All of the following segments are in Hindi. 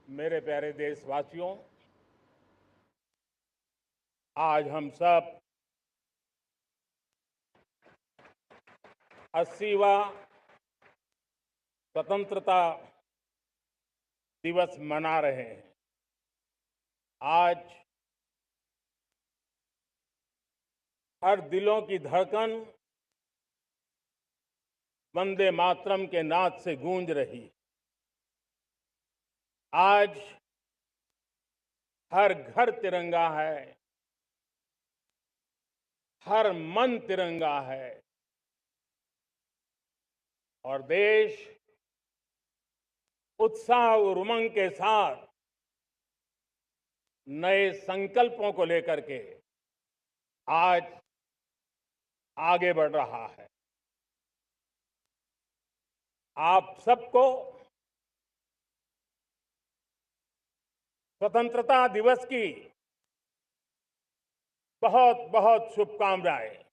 मेरे प्यारे देशवासियों, आज हम सब 80वां स्वतंत्रता दिवस मना रहे हैं। आज हर दिलों की धड़कन वंदे मातरम के नाद से गूंज रही है। आज हर घर तिरंगा है, हर मन तिरंगा है और देश उत्साह और उमंग के साथ नए संकल्पों को लेकर के आज आगे बढ़ रहा है। आप सबको स्वतंत्रता दिवस की बहुत बहुत शुभकामनाएं।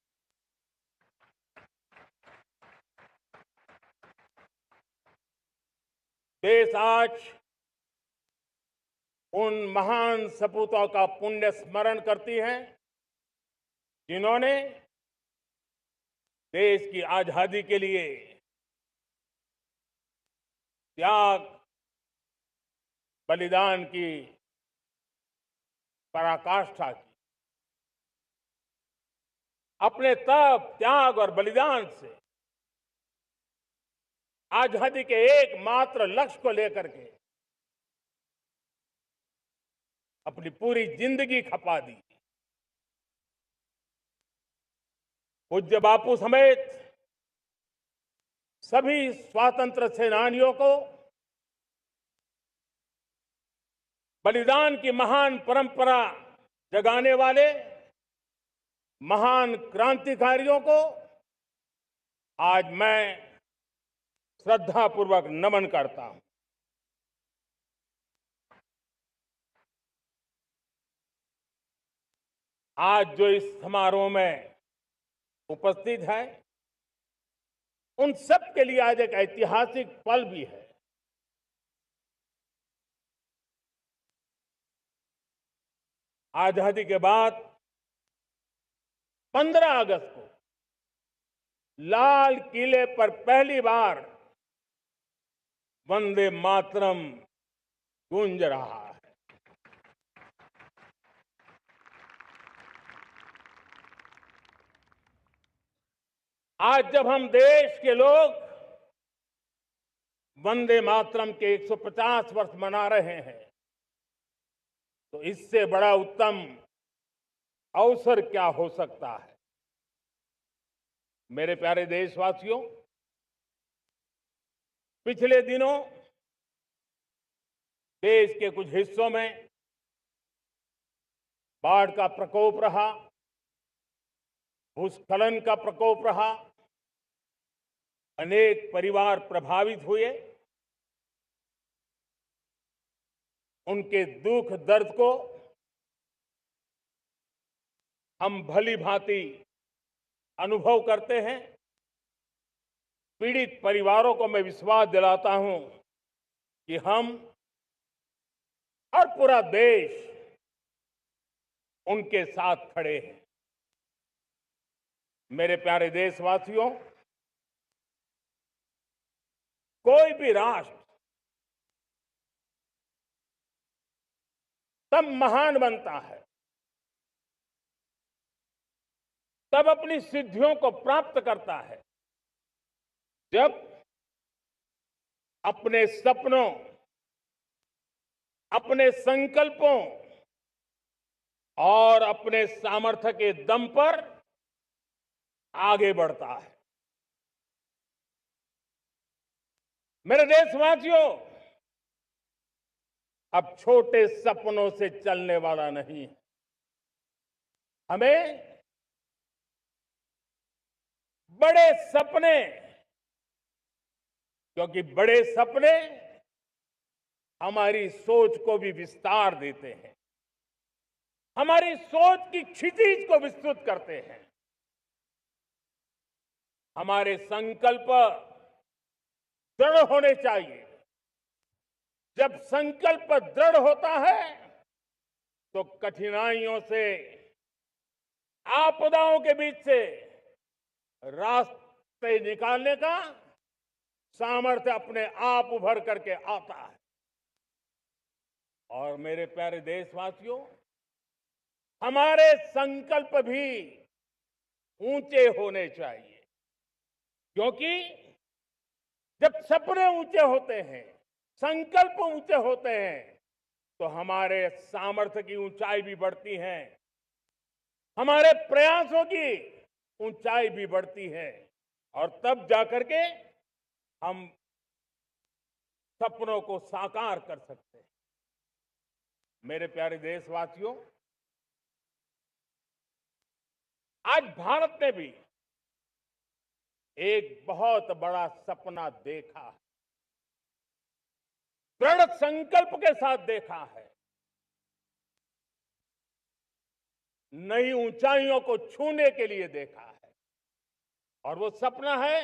देश आज उन महान सपूतों का पुण्य स्मरण करती है जिन्होंने देश की आजादी के लिए त्याग बलिदान की पराकाष्ठा की। अपने तप, त्याग और बलिदान से आजादी के एकमात्र लक्ष्य को लेकर के अपनी पूरी जिंदगी खपा दी। पूज्य बापू समेत सभी स्वातंत्र्य सेनानियों को बलिदान की महान परंपरा जगाने वाले महान क्रांतिकारियों को आज मैं श्रद्धापूर्वक नमन करता हूं। आज जो इस समारोह में उपस्थित है उन सब के लिए आज एक ऐतिहासिक पल भी है। आजादी के बाद 15 अगस्त को लाल किले पर पहली बार वंदे मातरम गूंज रहा है। आज जब हम देश के लोग वंदे मातरम के 150 वर्ष मना रहे हैं तो इससे बड़ा उत्तम अवसर क्या हो सकता है। मेरे प्यारे देशवासियों, पिछले दिनों देश के कुछ हिस्सों में बाढ़ का प्रकोप रहा, भूस्खलन का प्रकोप रहा, अनेक परिवार प्रभावित हुए। उनके दुख दर्द को हम भली भांति अनुभव करते हैं। पीड़ित परिवारों को मैं विश्वास दिलाता हूं कि हम और पूरा देश उनके साथ खड़े हैं। मेरे प्यारे देशवासियों, कोई भी राष्ट्र तब महान बनता है, तब अपनी सिद्धियों को प्राप्त करता है जब अपने सपनों, अपने संकल्पों और अपने सामर्थ्य के दम पर आगे बढ़ता है। मेरे देशवासियों, अब छोटे सपनों से चलने वाला नहीं है। हमें बड़े सपने, क्योंकि बड़े सपने हमारी सोच को भी विस्तार देते हैं, हमारी सोच की क्षितिज को विस्तृत करते हैं। हमारे संकल्प दृढ़ होने चाहिए जब संकल्प दृढ़ होता है तो कठिनाइयों से, आपदाओं के बीच से रास्ते निकालने का सामर्थ्य अपने आप उभर करके आता है। और मेरे प्यारे देशवासियों, हमारे संकल्प भी ऊंचे होने चाहिए, क्योंकि जब सपने ऊंचे होते हैं, संकल्प ऊंचे होते हैं, तो हमारे सामर्थ्य की ऊंचाई भी बढ़ती है, हमारे प्रयासों की ऊंचाई भी बढ़ती है, और तब जाकर के हम सपनों को साकार कर सकते हैं। मेरे प्यारे देशवासियों, आज भारत ने भी एक बहुत बड़ा सपना देखा है, दृढ़ संकल्प के साथ देखा है, नई ऊंचाइयों को छूने के लिए देखा है। और वो सपना है,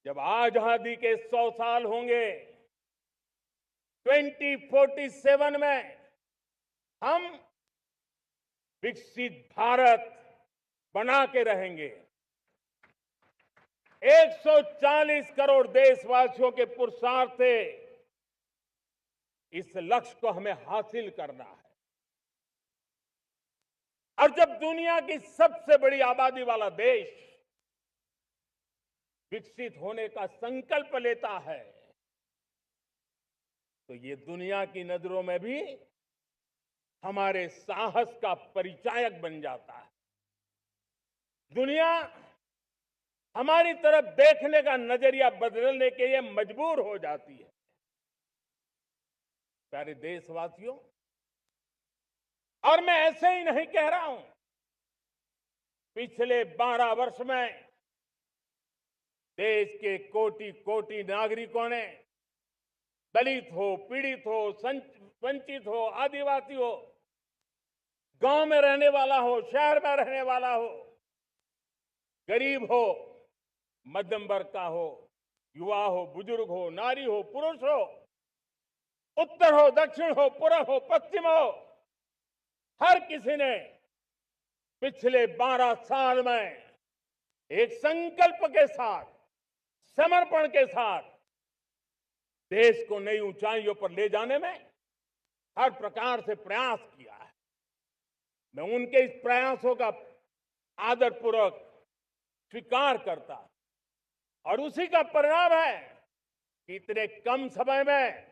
जब आजादी के 100 साल होंगे, 2047 में हम विकसित भारत बना के रहेंगे। 140 करोड़ देशवासियों के पुरुषार्थ से इस लक्ष्य को हमें हासिल करना है। और जब दुनिया की सबसे बड़ी आबादी वाला देश विकसित होने का संकल्प लेता है, तो ये दुनिया की नजरों में भी हमारे साहस का परिचायक बन जाता है। दुनिया हमारी तरफ देखने का नजरिया बदलने के लिए मजबूर हो जाती है। प्यारे देशवासियों, और मैं ऐसे ही नहीं कह रहा हूं, पिछले 12 वर्ष में देश के कोटि कोटि नागरिकों ने, दलित हो, पीड़ित हो, वंचित हो, आदिवासी हो, गांव में रहने वाला हो, शहर में रहने वाला हो, गरीब हो, मध्यम वर्ग का हो, युवा हो, बुजुर्ग हो, नारी हो, पुरुष हो, उत्तर हो, दक्षिण हो, पूर्व हो, पश्चिम हो, हर किसी ने पिछले 12 साल में एक संकल्प के साथ, समर्पण के साथ देश को नई ऊंचाइयों पर ले जाने में हर प्रकार से प्रयास किया है। मैं उनके इस प्रयासों का आदरपूर्वक स्वीकार करता, और उसी का परिणाम है कि इतने कम समय में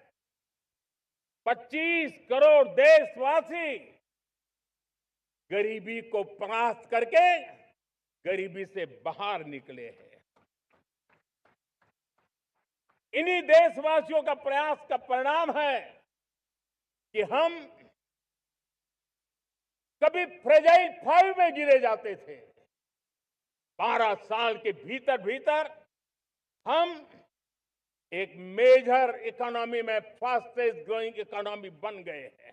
25 करोड़ देशवासी गरीबी को परास्त करके गरीबी से बाहर निकले हैं। इन्हीं देशवासियों का प्रयास का परिणाम है कि हम कभी फ्रेजाइल 5 में गिरे जाते थे। 12 साल के भीतर भीतर हम एक मेजर इकोनॉमी में फास्टेस्ट ग्रोइंग इकोनॉमी बन गए हैं।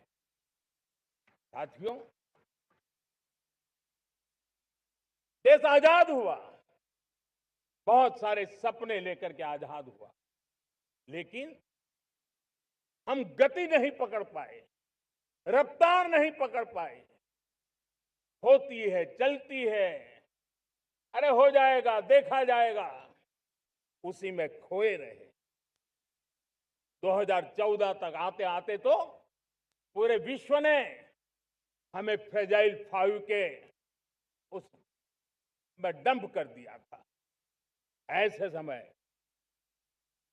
साथियों, देश आजाद हुआ, बहुत सारे सपने लेकर के आजाद हुआ, लेकिन हम गति नहीं पकड़ पाए, रफ्तार नहीं पकड़ पाए। होती है, चलती है, अरे हो जाएगा, देखा जाएगा, उसी में खोए रहे। 2014 तक आते आते तो पूरे विश्व ने हमें फ्रेजाइल 5 के उस में डंप कर दिया था। ऐसे समय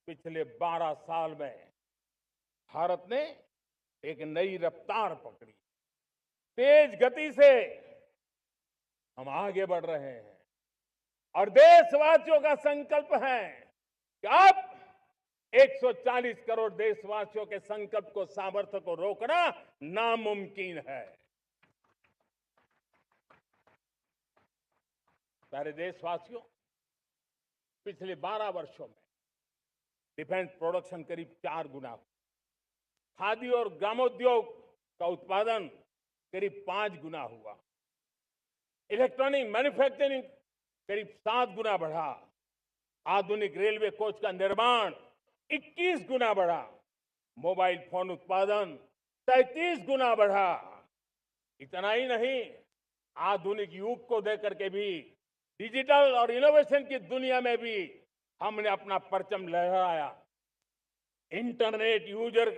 पिछले 12 साल में भारत ने एक नई रफ्तार पकड़ी, तेज गति से हम आगे बढ़ रहे हैं। और देशवासियों का संकल्प है कि अब 140 करोड़ देशवासियों के संकल्प को, सामर्थ्य को रोकना नामुमकिन है। प्यारे देशवासियों, पिछले 12 वर्षों में डिफेंस प्रोडक्शन करीब 4 गुना हुआ, खादी और ग्रामोद्योग का उत्पादन करीब 5 गुना हुआ, इलेक्ट्रॉनिक मैन्युफैक्चरिंग करीब 7 गुना बढ़ा, आधुनिक रेलवे कोच का निर्माण 21 गुना बढ़ा, मोबाइल फोन उत्पादन 33 गुना बढ़ा। इतना ही नहीं, आधुनिक युग को देकर के भी डिजिटल और इनोवेशन की दुनिया में भी हमने अपना परचम लहराया। इंटरनेट यूजर,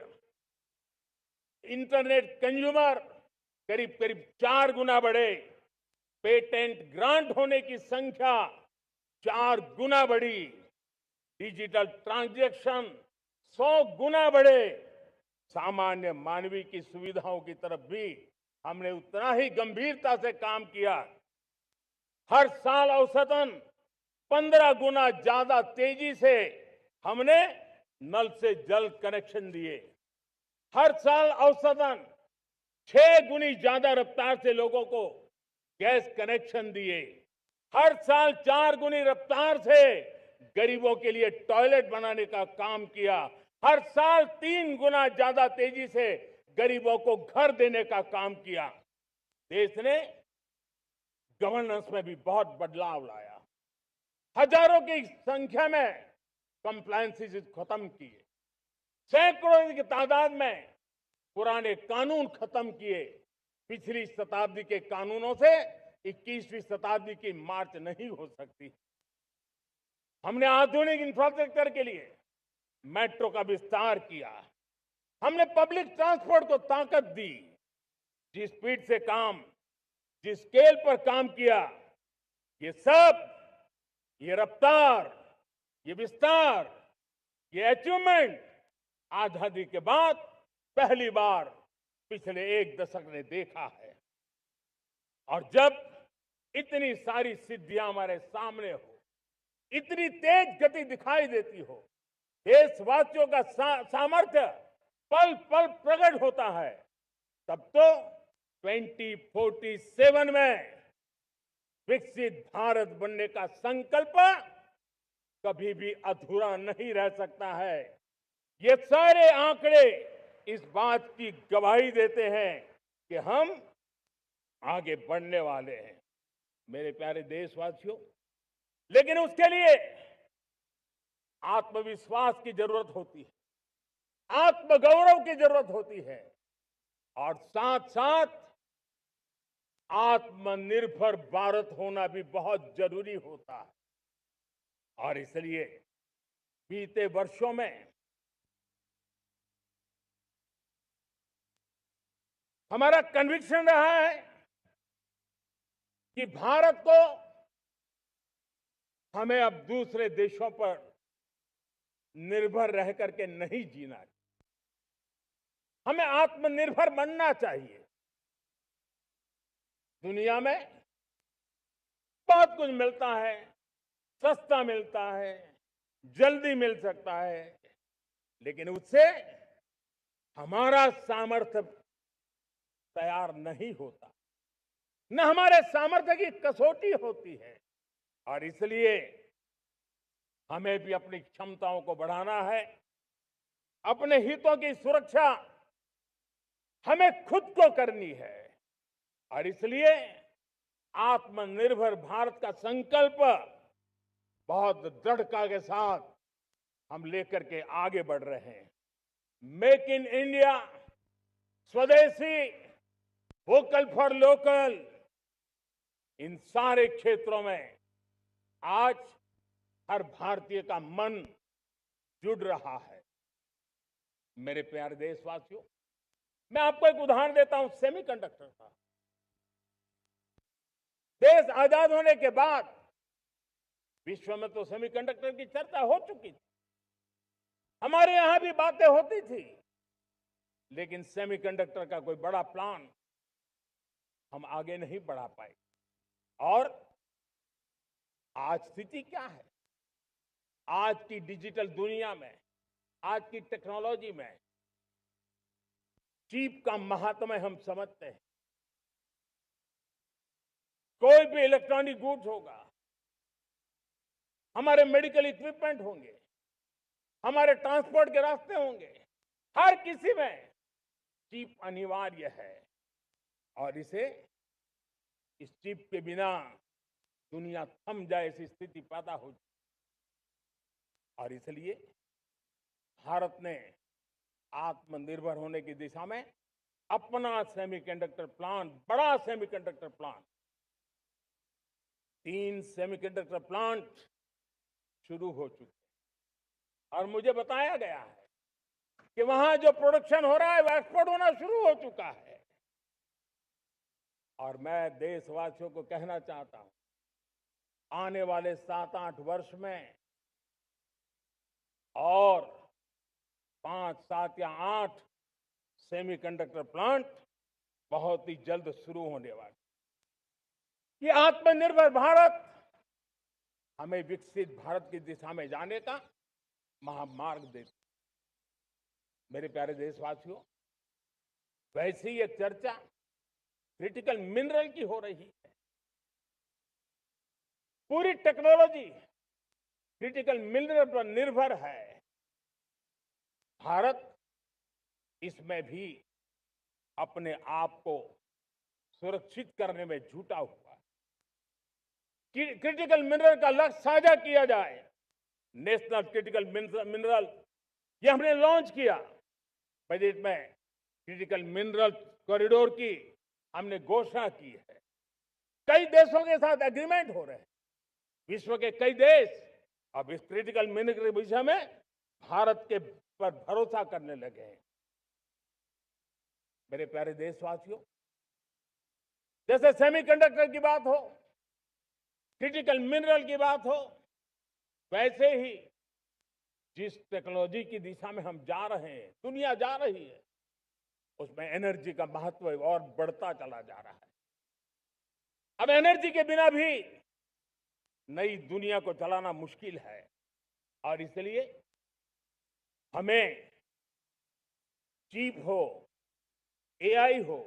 इंटरनेट कंज्यूमर करीब करीब 4 गुना बढ़े। पेटेंट ग्रांट होने की संख्या 4 गुना बढ़ी। डिजिटल ट्रांजैक्शन 100 गुना बढ़े। सामान्य मानवीय की सुविधाओं की तरफ भी हमने उतना ही गंभीरता से काम किया। हर साल औसतन 15 गुना ज्यादा तेजी से हमने नल से जल कनेक्शन दिए। हर साल औसतन 6 गुनी ज्यादा रफ्तार से लोगों को गैस कनेक्शन दिए। हर साल 4 गुनी रफ्तार से गरीबों के लिए टॉयलेट बनाने का काम किया। हर साल 3 गुना ज्यादा तेजी से गरीबों को घर देने का काम किया। देश ने गवर्नेंस में भी बहुत बदलाव लाया। हजारों की संख्या में कंप्लायंसेस खत्म किए। सैकड़ों की तादाद में पुराने कानून खत्म किए। पिछली शताब्दी के कानूनों से 21वीं शताब्दी की मार्च नहीं हो सकती। हमने आधुनिक इंफ्रास्ट्रक्चर के लिए मेट्रो का विस्तार किया। हमने पब्लिक ट्रांसपोर्ट को ताकत दी। जिस स्पीड से काम, जिस स्केल पर काम किया, ये सब, ये रफ्तार, ये विस्तार, ये अचीवमेंट आजादी के बाद पहली बार पिछले 1 दशक ने देखा है। और जब इतनी सारी सिद्धियां हमारे सामने हो, इतनी तेज गति दिखाई देती हो, देशवासियों का सामर्थ्य पल पल प्रकट होता है, तब तो 2047 में विकसित भारत बनने का संकल्प कभी भी अधूरा नहीं रह सकता है। ये सारे आंकड़े इस बात की गवाही देते हैं कि हम आगे बढ़ने वाले हैं। मेरे प्यारे देशवासियों, लेकिन उसके लिए आत्मविश्वास की जरूरत होती है, आत्मगौरव की जरूरत होती है, और साथ साथ आत्मनिर्भर भारत होना भी बहुत जरूरी होता है। और इसलिए बीते वर्षों में हमारा कन्विक्शन रहा है कि भारत को हमें अब दूसरे देशों पर निर्भर रह करके नहीं जीना चाहिए। हमें आत्मनिर्भर बनना चाहिए। दुनिया में बहुत कुछ मिलता है, सस्ता मिलता है, जल्दी मिल सकता है, लेकिन उससे हमारा सामर्थ्य तैयार नहीं होता, न हमारे सामर्थ्य की कसौटी होती है। और इसलिए हमें भी अपनी क्षमताओं को बढ़ाना है। अपने हितों की सुरक्षा हमें खुद को करनी है। और इसलिए आत्मनिर्भर भारत का संकल्प बहुत दृढ़ता के साथ हम लेकर के आगे बढ़ रहे हैं। मेक इन इंडिया, स्वदेशी, वोकल फॉर लोकल, इन सारे क्षेत्रों में आज हर भारतीय का मन जुड़ रहा है। मेरे प्यारे देशवासियों, मैं आपको एक उदाहरण देता हूं सेमीकंडक्टर का। देश आजाद होने के बाद विश्व में तो सेमीकंडक्टर की चर्चा हो चुकी थी, हमारे यहां भी बातें होती थी, लेकिन सेमीकंडक्टर का कोई बड़ा प्लान हम आगे नहीं बढ़ा पाए। और आज स्थिति क्या है? आज की डिजिटल दुनिया में, आज की टेक्नोलॉजी में चिप का महात्म्य हम समझते हैं। कोई भी इलेक्ट्रॉनिक गुड्स होगा, हमारे मेडिकल इक्विपमेंट होंगे, हमारे ट्रांसपोर्ट के रास्ते होंगे, हर किसी में चिप अनिवार्य है। और इस चिप के बिना दुनिया थम जाए ऐसी स्थिति पैदा हो जाए। और इसलिए भारत ने आत्मनिर्भर होने की दिशा में अपना सेमीकंडक्टर प्लांट, बड़ा सेमीकंडक्टर प्लांट, 3 सेमीकंडक्टर प्लांट शुरू हो चुके हैं और मुझे बताया गया है कि वहां जो प्रोडक्शन हो रहा है वो एक्सपोर्ट होना शुरू हो चुका है। और मैं देशवासियों को कहना चाहता हूं, आने वाले 7-8 वर्ष में और 5, 7 या 8 सेमीकंडक्टर प्लांट बहुत ही जल्द शुरू होने वाले। ये आत्मनिर्भर भारत हमें विकसित भारत की दिशा में जाने का महामार्ग देती। मेरे प्यारे देशवासियों, वैसे ही एक चर्चा क्रिटिकल मिनरल की हो रही है। पूरी टेक्नोलॉजी क्रिटिकल मिनरल पर निर्भर है। भारत इसमें भी अपने आप को सुरक्षित करने में जुटा हुआ है। क्रिटिकल मिनरल का लक्ष्य साझा किया जाए। नेशनल क्रिटिकल मिनरल ये हमने लॉन्च किया। बजट में क्रिटिकल मिनरल कॉरिडोर की हमने घोषणा की है। कई देशों के साथ एग्रीमेंट हो रहे हैं। विश्व के कई देश अब इस क्रिटिकल मिनरल के विषय में भारत के पर भरोसा करने लगे हैं। मेरे प्यारे देशवासियों, जैसे सेमीकंडक्टर की बात हो, क्रिटिकल मिनरल की बात हो, वैसे ही जिस टेक्नोलॉजी की दिशा में हम जा रहे हैं, दुनिया जा रही है, उसमें एनर्जी का महत्व और बढ़ता चला जा रहा है। अब एनर्जी के बिना भी नई दुनिया को चलाना मुश्किल है और इसलिए हमें चिप हो, एआई हो,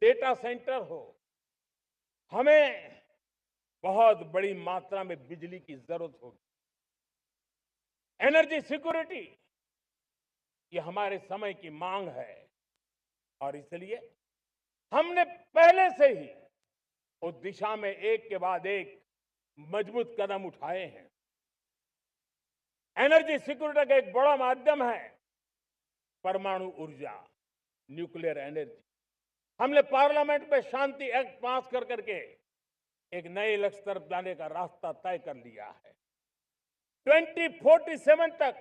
डेटा सेंटर हो, हमें बहुत बड़ी मात्रा में बिजली की जरूरत होगी। एनर्जी सिक्योरिटी ये हमारे समय की मांग है और इसलिए हमने पहले से ही उस दिशा में एक के बाद एक मजबूत कदम उठाए हैं। एनर्जी सिक्योरिटी का एक बड़ा माध्यम है परमाणु ऊर्जा, न्यूक्लियर एनर्जी। हमने पार्लियामेंट में शांति एक्ट पास कर करके एक नए लक्ष्य तरफ जाने का रास्ता तय कर लिया है। 2047 तक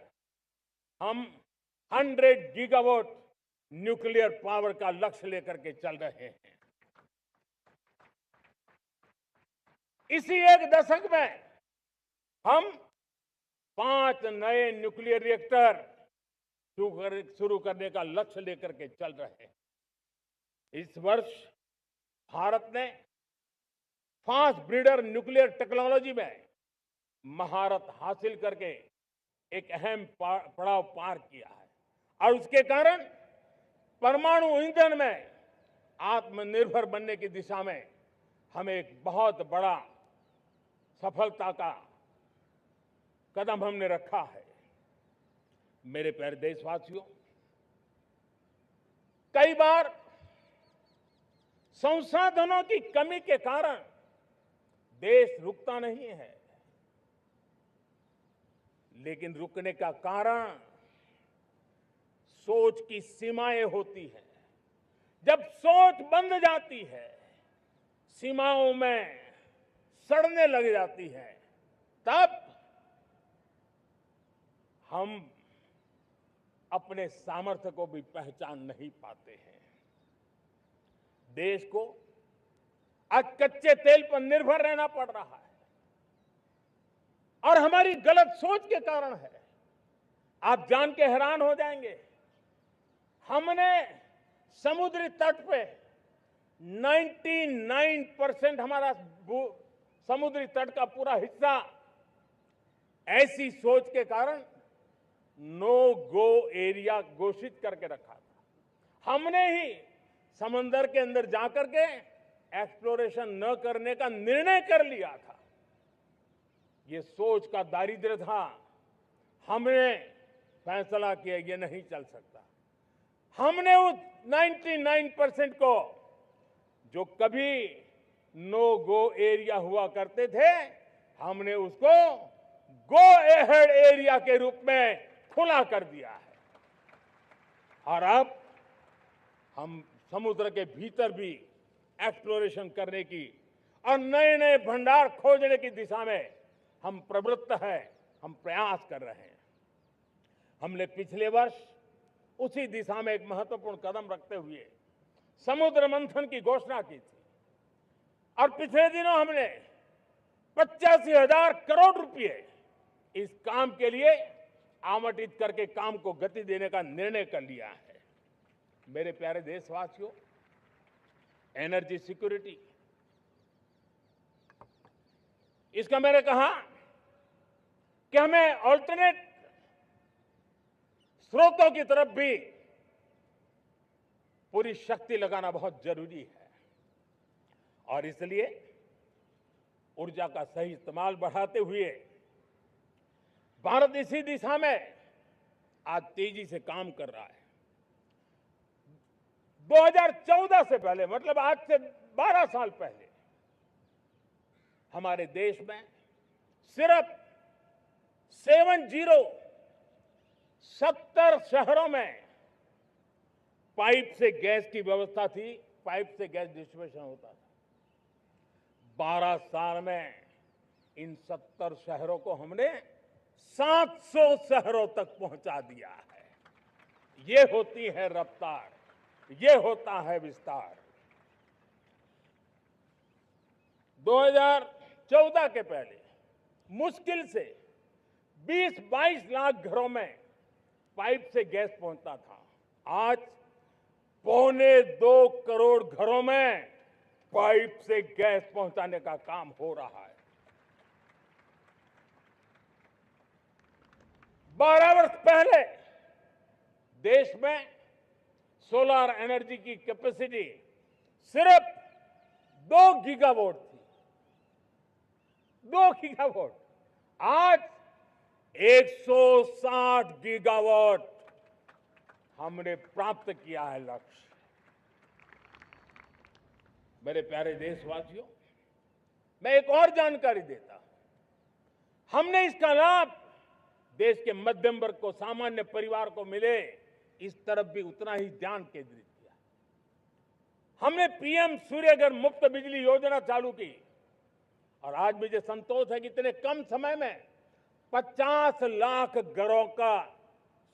हम 100 गीगावाट न्यूक्लियर पावर का लक्ष्य लेकर के चल रहे हैं। इसी एक दशक में हम 5 नए न्यूक्लियर रिएक्टर शुरू करने का लक्ष्य लेकर के चल रहे हैं। इस वर्ष भारत ने फास्ट ब्रीडर न्यूक्लियर टेक्नोलॉजी में महारत हासिल करके एक अहम पड़ाव पार किया है और उसके कारण परमाणु ईंधन में आत्मनिर्भर बनने की दिशा में हमें एक बहुत बड़ा सफलता का कदम हमने रखा है। मेरे प्यारे देशवासियों, कई बार संसाधनों की कमी के कारण देश रुकता नहीं है, लेकिन रुकने का कारण सोच की सीमाएं होती हैं। जब सोच बंद जाती है, सीमाओं में सड़ने लग जाती है, तब हम अपने सामर्थ्य को भी पहचान नहीं पाते हैं। देश को आज कच्चे तेल पर निर्भर रहना पड़ रहा है और हमारी गलत सोच के कारण है। आप जान के हैरान हो जाएंगे, हमने समुद्री तट पे 99% हमारा समुद्री तट का पूरा हिस्सा ऐसी सोच के कारण नो गो एरिया घोषित करके रखा था। हमने ही समंदर के अंदर जाकर के एक्सप्लोरेशन न करने का निर्णय कर लिया था। ये सोच का दारिद्र्य था। हमने फैसला किया ये नहीं चल सकता। हमने उस 99% को, जो कभी नो गो एरिया हुआ करते थे, हमने उसको गो एहेड एरिया के रूप में खुला कर दिया है। और अब हम समुद्र के भीतर भी एक्सप्लोरेशन करने की और नए नए भंडार खोजने की दिशा में हम प्रवृत्त हैं, हम प्रयास कर रहे हैं। हमने पिछले वर्ष उसी दिशा में एक महत्वपूर्ण कदम रखते हुए समुद्र मंथन की घोषणा की थी और पिछले दिनों हमने 85,000 करोड़ रुपए इस काम के लिए आवंटित करके काम को गति देने का निर्णय कर लिया है। मेरे प्यारे देशवासियों, एनर्जी सिक्योरिटी, इसका मैंने कहा कि हमें ऑल्टरनेट स्रोतों की तरफ भी पूरी शक्ति लगाना बहुत जरूरी है और इसलिए ऊर्जा का सही इस्तेमाल बढ़ाते हुए भारत इसी दिशा में आज तेजी से काम कर रहा है। 2014 से पहले, मतलब आज से 12 साल पहले, हमारे देश में सिर्फ 70 शहरों में पाइप से गैस की व्यवस्था थी, पाइप से गैस डिस्ट्रीब्यूशन होता था। 12 साल में इन 70 शहरों को हमने 700 शहरों तक पहुंचा दिया है। ये होती है रफ्तार, ये होता है विस्तार। 2014 के पहले मुश्किल से 20-22 लाख घरों में पाइप से गैस पहुंचता था। आज 1.25 करोड़ घरों में पाइप से गैस पहुंचाने का काम हो रहा है। 12 वर्ष पहले देश में सोलर एनर्जी की कैपेसिटी सिर्फ 2 गीगावाट थी। 2 गीगावाट, आज 160 गीगावाट हमने प्राप्त किया है लक्ष्य। मेरे प्यारे देशवासियों, मैं एक और जानकारी देता हूं। हमने इसका लाभ देश के मध्यम वर्ग को, सामान्य परिवार को मिले, इस तरफ भी उतना ही ध्यान केंद्रित किया। हमने पीएम सूर्यघर मुफ्त बिजली योजना चालू की और आज मुझे संतोष है कि इतने कम समय में 50 लाख घरों का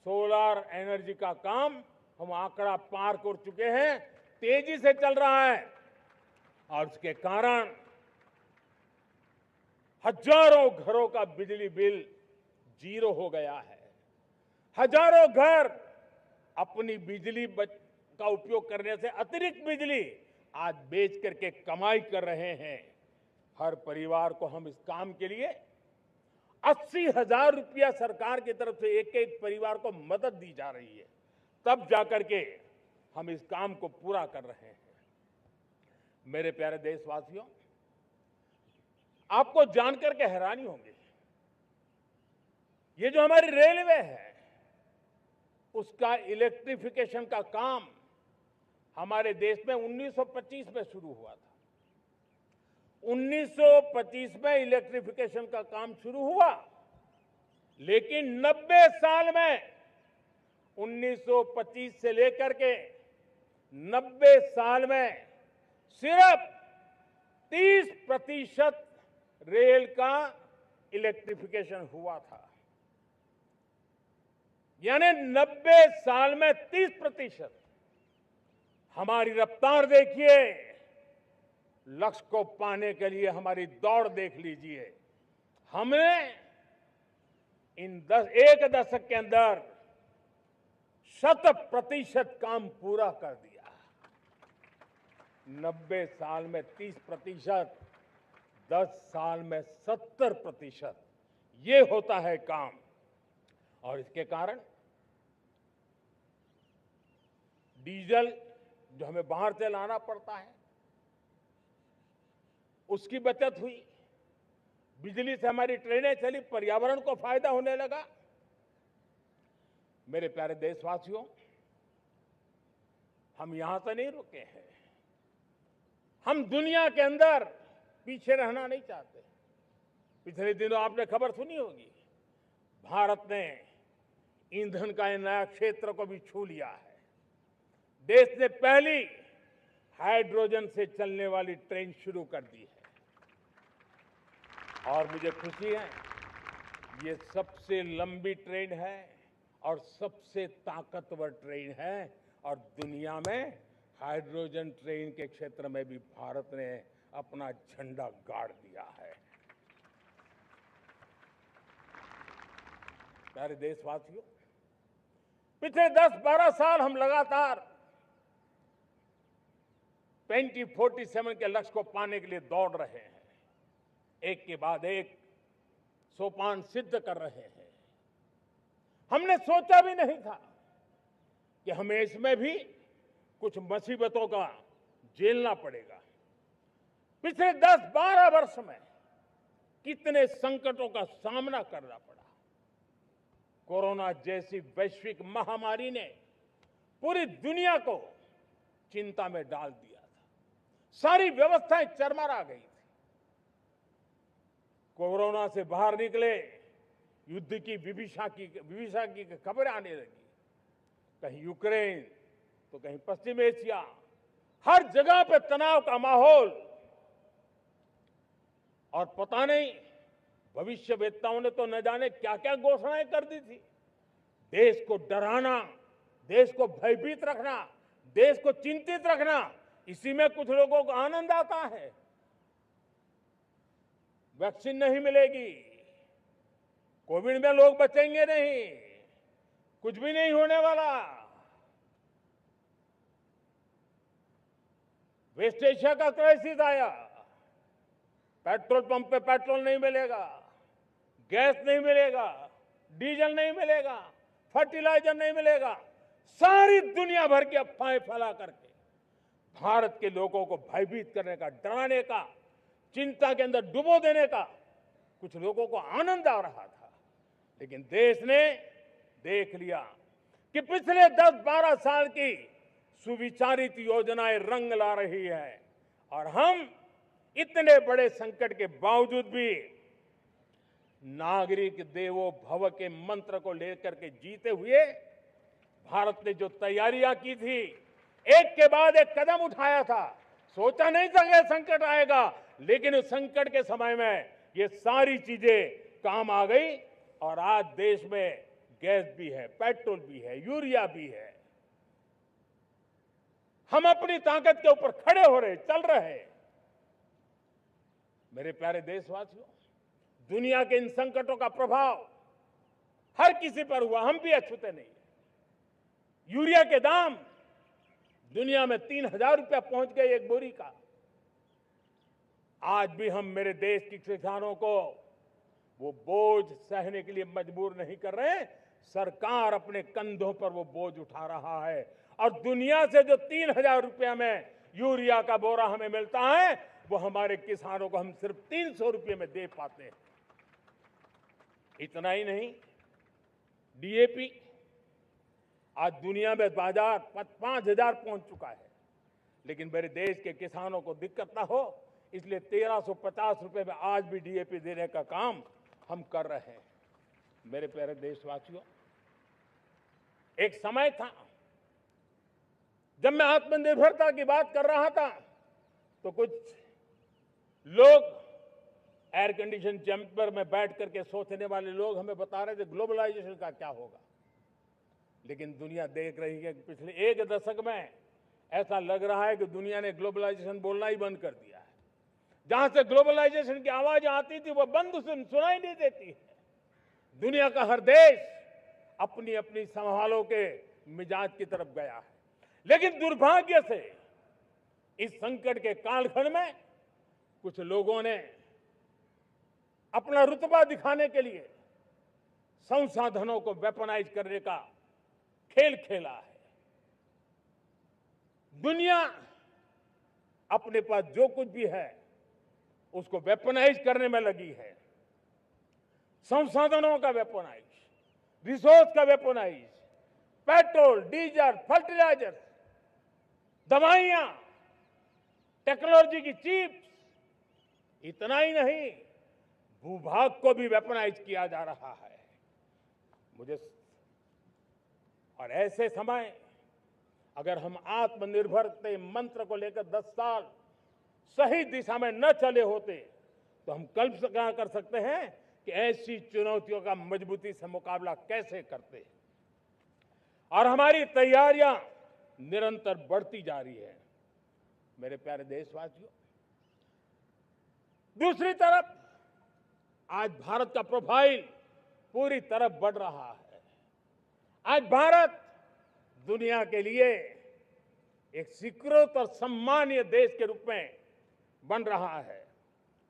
सोलर एनर्जी का काम हम आंकड़ा पार कर चुके हैं। तेजी से चल रहा है और उसके कारण हजारों घरों का बिजली बिल 0 हो गया है। हजारों घर अपनी बिजली का उपयोग करने से अतिरिक्त बिजली आज बेच करके कमाई कर रहे हैं। हर परिवार को हम इस काम के लिए 80,000 रुपया सरकार की तरफ से एक एक परिवार को मदद दी जा रही है, तब जाकर के हम इस काम को पूरा कर रहे हैं। मेरे प्यारे देशवासियों, आपको जानकर के हैरानी होगी, ये जो हमारी रेलवे है उसका इलेक्ट्रिफिकेशन का काम हमारे देश में 1925 में शुरू हुआ था। 1925 में इलेक्ट्रिफिकेशन का काम शुरू हुआ, लेकिन 90 साल में 1925 से लेकर के 90 साल में सिर्फ 30% रेल का इलेक्ट्रिफिकेशन हुआ था। यानी 90 साल में 30%। हमारी रफ्तार देखिए, लक्ष्य को पाने के लिए हमारी दौड़ देख लीजिए। हमने एक दशक के अंदर 100% काम पूरा कर दिया। 90 साल में 30%, 10 साल में 70%, ये होता है काम। और इसके कारण डीजल जो हमें बाहर से लाना पड़ता है उसकी बचत हुई, बिजली से हमारी ट्रेनें चली, पर्यावरण को फायदा होने लगा। मेरे प्यारे देशवासियों, हम यहां से नहीं रुके हैं, हम दुनिया के अंदर पीछे रहना नहीं चाहते। पिछले दिनों आपने खबर सुनी होगी, भारत ने ईंधन का नया क्षेत्र को भी छू लिया है। देश ने पहली हाइड्रोजन से चलने वाली ट्रेन शुरू कर दी है और मुझे खुशी है, ये सबसे लंबी ट्रेन है और सबसे ताकतवर ट्रेन है और दुनिया में हाइड्रोजन ट्रेन के क्षेत्र में भी भारत ने अपना झंडा गाड़ दिया है। प्यारे देशवासियों, पिछले 10-12 साल हम लगातार 2047 के लक्ष्य को पाने के लिए दौड़ रहे हैं, एक के बाद एक सोपान सिद्ध कर रहे हैं। हमने सोचा भी नहीं था कि हमें इसमें भी कुछ मुसीबतों का झेलना पड़ेगा। पिछले 10-12 वर्ष में कितने संकटों का सामना करना पड़ा। कोरोना जैसी वैश्विक महामारी ने पूरी दुनिया को चिंता में डाल दिया था, सारी व्यवस्थाएं चरमरा गई थी। कोरोना से बाहर निकले, युद्ध की विभीषा की खबरें आने लगी, कहीं यूक्रेन तो कहीं पश्चिम एशिया, हर जगह पे तनाव का माहौल। और पता नहीं भविष्यवेत्ताओं ने तो न जाने क्या क्या घोषणाएं कर दी थी। देश को डराना, देश को भयभीत रखना, देश को चिंतित रखना, इसी में कुछ लोगों को आनंद आता है। वैक्सीन नहीं मिलेगी, कोविड में लोग बचेंगे नहीं, कुछ भी नहीं होने वाला। वेस्ट एशिया का क्राइसिस आया, पेट्रोल पंप पे पेट्रोल नहीं मिलेगा, गैस नहीं मिलेगा, डीजल नहीं मिलेगा, फर्टिलाइजर नहीं मिलेगा। सारी दुनिया भर की अफवाहें फैला करके भारत के लोगों को भयभीत करने का, डराने का, चिंता के अंदर डुबो देने का कुछ लोगों को आनंद आ रहा था। लेकिन देश ने देख लिया कि पिछले 10-12 साल की सुविचारित योजनाएं रंग ला रही है और हम इतने बड़े संकट के बावजूद भी नागरिक देवो भव के मंत्र को लेकर के जीते हुए भारत ने जो तैयारियां की थी, एक के बाद एक कदम उठाया था। सोचा नहीं था कि संकट आएगा, लेकिन उस संकट के समय में ये सारी चीजें काम आ गई और आज देश में गैस भी है, पेट्रोल भी है, यूरिया भी है। हम अपनी ताकत के ऊपर खड़े हो रहे, चल रहे। मेरे प्यारे देशवासियों, दुनिया के इन संकटों का प्रभाव हर किसी पर हुआ, हम भी अछूते नहीं। यूरिया के दाम दुनिया में 3,000 रुपया पहुंच गए एक बोरी का। आज भी हम मेरे देश के किसानों को वो बोझ सहने के लिए मजबूर नहीं कर रहे हैं। सरकार अपने कंधों पर वो बोझ उठा रहा है और दुनिया से जो 3,000 रुपया में यूरिया का बोरा हमें मिलता है, वो हमारे किसानों को हम सिर्फ 300 रुपये में दे पाते हैं। इतना ही नहीं, डीएपी आज दुनिया में बाजार 5,000 पहुंच चुका है, लेकिन मेरे देश के किसानों को दिक्कत ना हो, इसलिए 1,350 रुपये में आज भी डीएपी देने का काम हम कर रहे हैं। मेरे प्यारे देशवासियों, एक समय था जब मैं आत्मनिर्भरता की बात कर रहा था तो कुछ लोग, एयर कंडीशन चैम्बर में बैठ करके सोचने वाले लोग हमें बता रहे थे ग्लोबलाइजेशन का क्या होगा। लेकिन दुनिया देख रही है कि पिछले एक दशक में ऐसा लग रहा है कि दुनिया ने ग्लोबलाइजेशन बोलना ही बंद कर दिया है। जहां से ग्लोबलाइजेशन की आवाज आती थी वो बंद सुनाई नहीं देती है। दुनिया का हर देश अपनी अपनी संभालों के मिजाज की तरफ गया है। लेकिन दुर्भाग्य से इस संकट के कालखंड में कुछ लोगों ने अपना रुतबा दिखाने के लिए संसाधनों को वेपनाइज करने का खेल खेला है। दुनिया अपने पास जो कुछ भी है उसको वेपनाइज करने में लगी है। संसाधनों का वेपनाइज, रिसोर्स का वेपनाइज, पेट्रोल, डीजल, फर्टिलाइजर, दवाइयां, टेक्नोलॉजी की चिप्स, इतना ही नहीं, भूभाग को भी वेपनाइज किया जा रहा है। और ऐसे समय अगर हम आत्मनिर्भरता मंत्र को लेकर 10 साल सही दिशा में न चले होते तो हम कल्पना कर सकते हैं कि ऐसी चुनौतियों का मजबूती से मुकाबला कैसे करते। और हमारी तैयारियां निरंतर बढ़ती जा रही है मेरे प्यारे देशवासियों। दूसरी तरफ आज भारत का प्रोफाइल पूरी तरफ बढ़ रहा है। आज भारत दुनिया के लिए एक स्वीकृत और सम्मानीय देश के रूप में बन रहा है।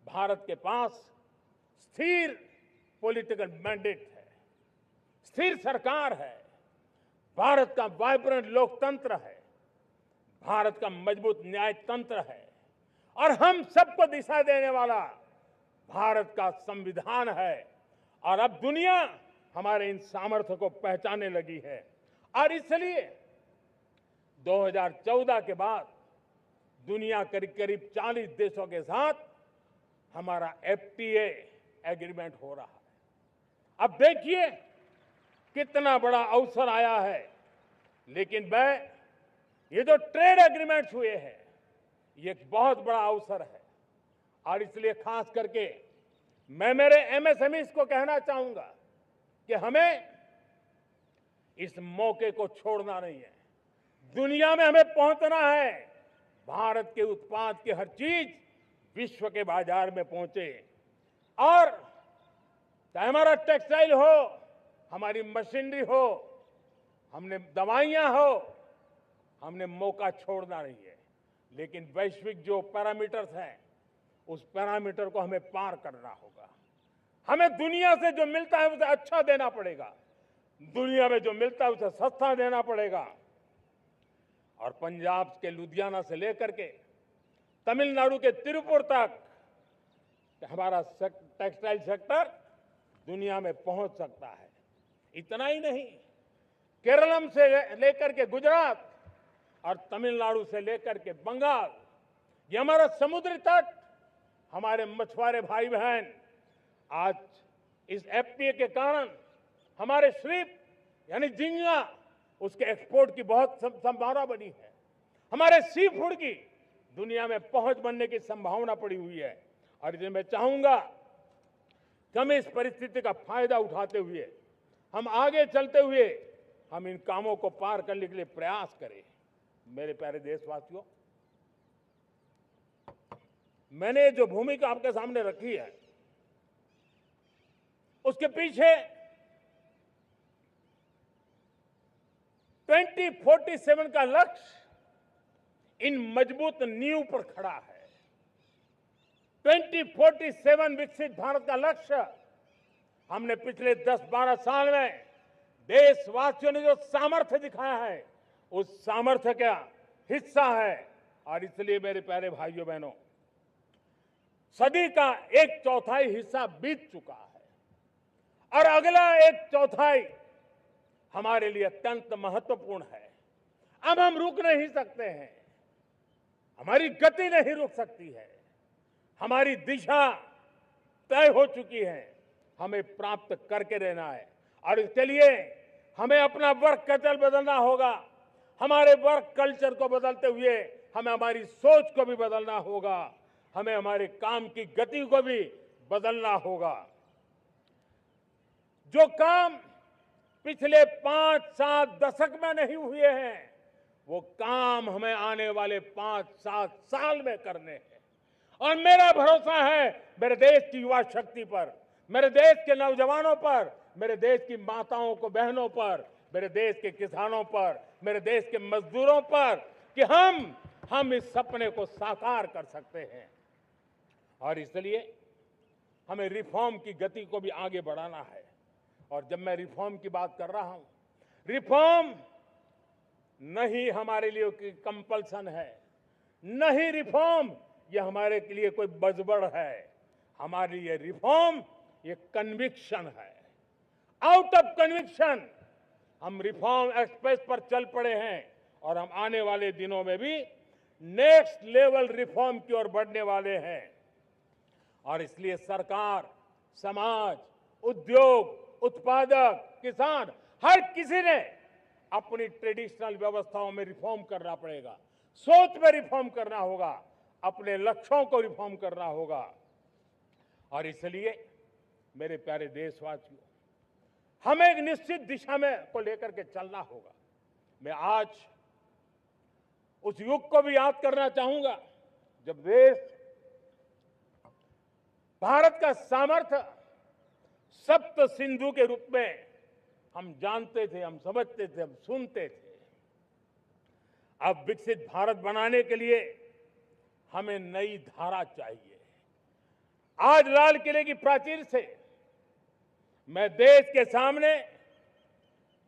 भारत के पास स्थिर पॉलिटिकल मैंडेट है, स्थिर सरकार है, भारत का वाइब्रेंट लोकतंत्र है, भारत का मजबूत न्याय तंत्र है और हम सबको दिशा देने वाला भारत का संविधान है। और अब दुनिया हमारे इन सामर्थ्य को पहचानने लगी है और इसलिए 2014 के बाद दुनिया करीब करीब 40 देशों के साथ हमारा FTA एग्रीमेंट हो रहा है। अब देखिए कितना बड़ा अवसर आया है। लेकिन ये जो ट्रेड एग्रीमेंट्स हुए हैं ये एक बहुत बड़ा अवसर है और इसलिए खास करके मैं मेरे MSMEs को कहना चाहूंगा कि हमें इस मौके को छोड़ना नहीं है। दुनिया में हमें पहुंचना है। भारत के उत्पाद की हर चीज विश्व के बाजार में पहुंचे और चाहे हमारा टेक्सटाइल हो, हमारी मशीनरी हो, हमने दवाइयां हो, हमने मौका छोड़ना नहीं है। लेकिन वैश्विक जो पैरामीटर्स हैं उस पैरामीटर को हमें पार करना होगा। हमें दुनिया से जो मिलता है उसे अच्छा देना पड़ेगा, दुनिया में जो मिलता है उसे सस्ता देना पड़ेगा। और पंजाब के लुधियाना से लेकर के तमिलनाडु के तिरुपुर तक हमारा टेक्सटाइल सेक्टर दुनिया में पहुंच सकता है। इतना ही नहीं, केरलम से लेकर के गुजरात और तमिलनाडु से लेकर के बंगाल, ये हमारा समुद्री तट, हमारे मछुआरे भाई बहन आज इस FTA के कारण हमारे श्रिप यानी झींगा उसके एक्सपोर्ट की बहुत संभावना बनी है। हमारे सी फूड की दुनिया में पहुंच बनने की संभावना पड़ी हुई है। और इसलिए मैं चाहूंगा कि हम इस परिस्थिति का फायदा उठाते हुए, हम आगे चलते हुए हम इन कामों को पार करने के लिए प्रयास करें। मेरे प्यारे देशवासियों, मैंने जो भूमिका आपके सामने रखी है उसके पीछे 2047 का लक्ष्य इन मजबूत नींव पर खड़ा है। 2047 विकसित भारत का लक्ष्य हमने पिछले 10-12 साल में देशवासियों ने जो सामर्थ्य दिखाया है उस सामर्थ्य का हिस्सा है। और इसलिए मेरे प्यारे भाइयों बहनों, सदी का 1/4 हिस्सा बीत चुका है और अगला 1/4 हमारे लिए अत्यंत महत्वपूर्ण है। अब हम रुक नहीं सकते हैं, हमारी गति नहीं रुक सकती है, हमारी दिशा तय हो चुकी है, हमें प्राप्त करके रहना है। और इसके लिए हमें अपना वर्क कल्चर बदलना होगा। हमारे वर्क कल्चर को बदलते हुए हमें हमारी सोच को भी बदलना होगा, हमें हमारे काम की गति को भी बदलना होगा। जो काम पिछले 5-7 दशक में नहीं हुए हैं वो काम हमें आने वाले 5-7 साल में करने हैं। और मेरा भरोसा है मेरे देश की युवा शक्ति पर, मेरे देश के नौजवानों पर, मेरे देश की माताओं को बहनों पर, मेरे देश के किसानों पर, मेरे देश के मजदूरों पर कि हम इस सपने को साकार कर सकते हैं। और इसलिए हमें रिफॉर्म की गति को भी आगे बढ़ाना है। और जब मैं रिफॉर्म की बात कर रहा हूं, रिफॉर्म नहीं हमारे लिए कोई कंपल्सन है, नहीं रिफॉर्म ये हमारे लिए कोई बजबड़ है। हमारे लिए रिफॉर्म ये कन्विक्शन है। आउट ऑफ कन्विक्शन हम रिफॉर्म एक्सप्रेस पर चल पड़े हैं और हम आने वाले दिनों में भी नेक्स्ट लेवल रिफॉर्म की ओर बढ़ने वाले हैं। और इसलिए सरकार, समाज, उद्योग, उत्पादक, किसान, हर किसी ने अपनी ट्रेडिशनल व्यवस्थाओं में रिफॉर्म करना पड़ेगा, सोच में रिफॉर्म करना होगा, अपने लक्ष्यों को रिफॉर्म करना होगा। और इसलिए मेरे प्यारे देशवासियों, हमें एक निश्चित दिशा में को लेकर के चलना होगा। मैं आज उस युग को भी याद करना चाहूंगा जब देश भारत का सामर्थ्य सप्त सिंधु के रूप में हम जानते थे, हम समझते थे, हम सुनते थे। अब विकसित भारत बनाने के लिए हमें नई धारा चाहिए। आज लाल किले की प्राचीर से मैं देश के सामने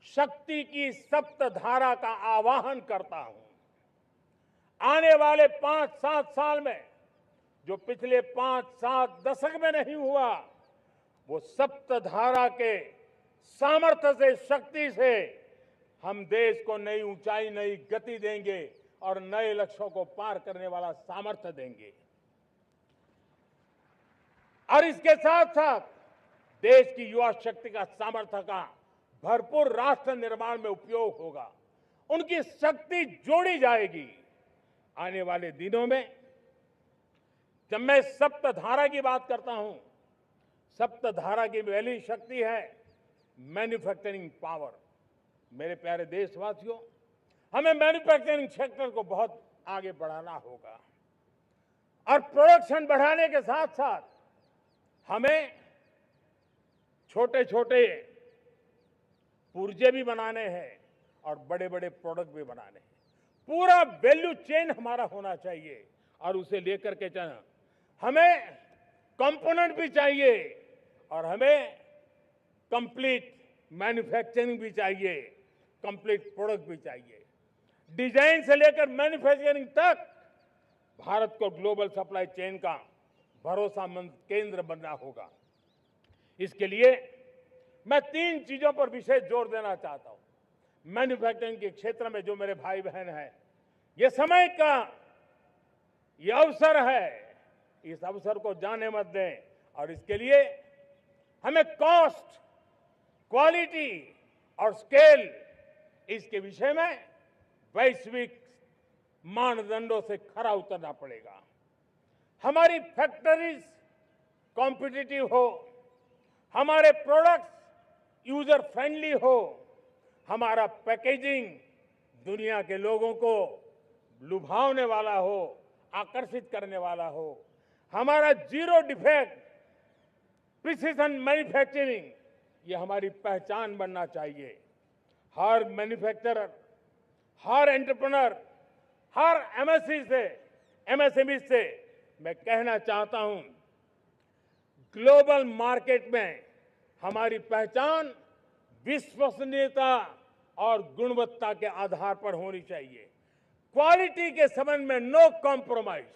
शक्ति की सप्त धारा का आह्वान करता हूं। आने वाले 5-7 साल में जो पिछले 5-7 दशक में नहीं हुआ, वो सप्त धारा के सामर्थ्य से, शक्ति से हम देश को नई ऊंचाई, नई गति देंगे और नए लक्ष्यों को पार करने वाला सामर्थ्य देंगे। और इसके साथ साथ देश की युवा शक्ति का सामर्थ्य का भरपूर राष्ट्र निर्माण में उपयोग होगा, उनकी शक्ति जोड़ी जाएगी। आने वाले दिनों में जब मैं सप्तधारा की बात करता हूं, सप्तधारा की पहली शक्ति है मैन्युफैक्चरिंग पावर। मेरे प्यारे देशवासियों, हमें मैन्युफैक्चरिंग सेक्टर को बहुत आगे बढ़ाना होगा और प्रोडक्शन बढ़ाने के साथ साथ हमें छोटे छोटे पुर्जे भी बनाने हैं और बड़े बड़े प्रोडक्ट भी बनाने हैं। पूरा वैल्यू चेन हमारा होना चाहिए और उसे लेकर के चलना। हमें कंपोनेंट भी चाहिए और हमें कंप्लीट मैन्युफैक्चरिंग भी चाहिए, कंप्लीट प्रोडक्ट भी चाहिए। डिजाइन से लेकर मैन्युफैक्चरिंग तक भारत को ग्लोबल सप्लाई चेन का भरोसामंद केंद्र बनना होगा। इसके लिए मैं 3 चीजों पर विशेष जोर देना चाहता हूं। मैन्युफैक्चरिंग के क्षेत्र में जो मेरे भाई बहन हैं, ये समय का ये अवसर है, इस अवसर को जाने मत दें। और इसके लिए हमें कॉस्ट, क्वालिटी और स्केल, इसके विषय में वैश्विक मानदंडों से खरा उतरना पड़ेगा। हमारी फैक्ट्रीज कॉम्पिटिटिव हो, हमारे प्रोडक्ट्स यूजर फ्रेंडली हो, हमारा पैकेजिंग दुनिया के लोगों को लुभावने वाला हो, आकर्षित करने वाला हो, हमारा जीरो डिफेक्ट प्रिसिजन मैन्युफैक्चरिंग, ये हमारी पहचान बनना चाहिए। हर मैन्युफैक्चरर, हर एंटरप्रेन्योर, हर एमएसएमई से मैं कहना चाहता हूं, ग्लोबल मार्केट में हमारी पहचान विश्वसनीयता और गुणवत्ता के आधार पर होनी चाहिए। क्वालिटी के संबंध में नो कॉम्प्रोमाइज,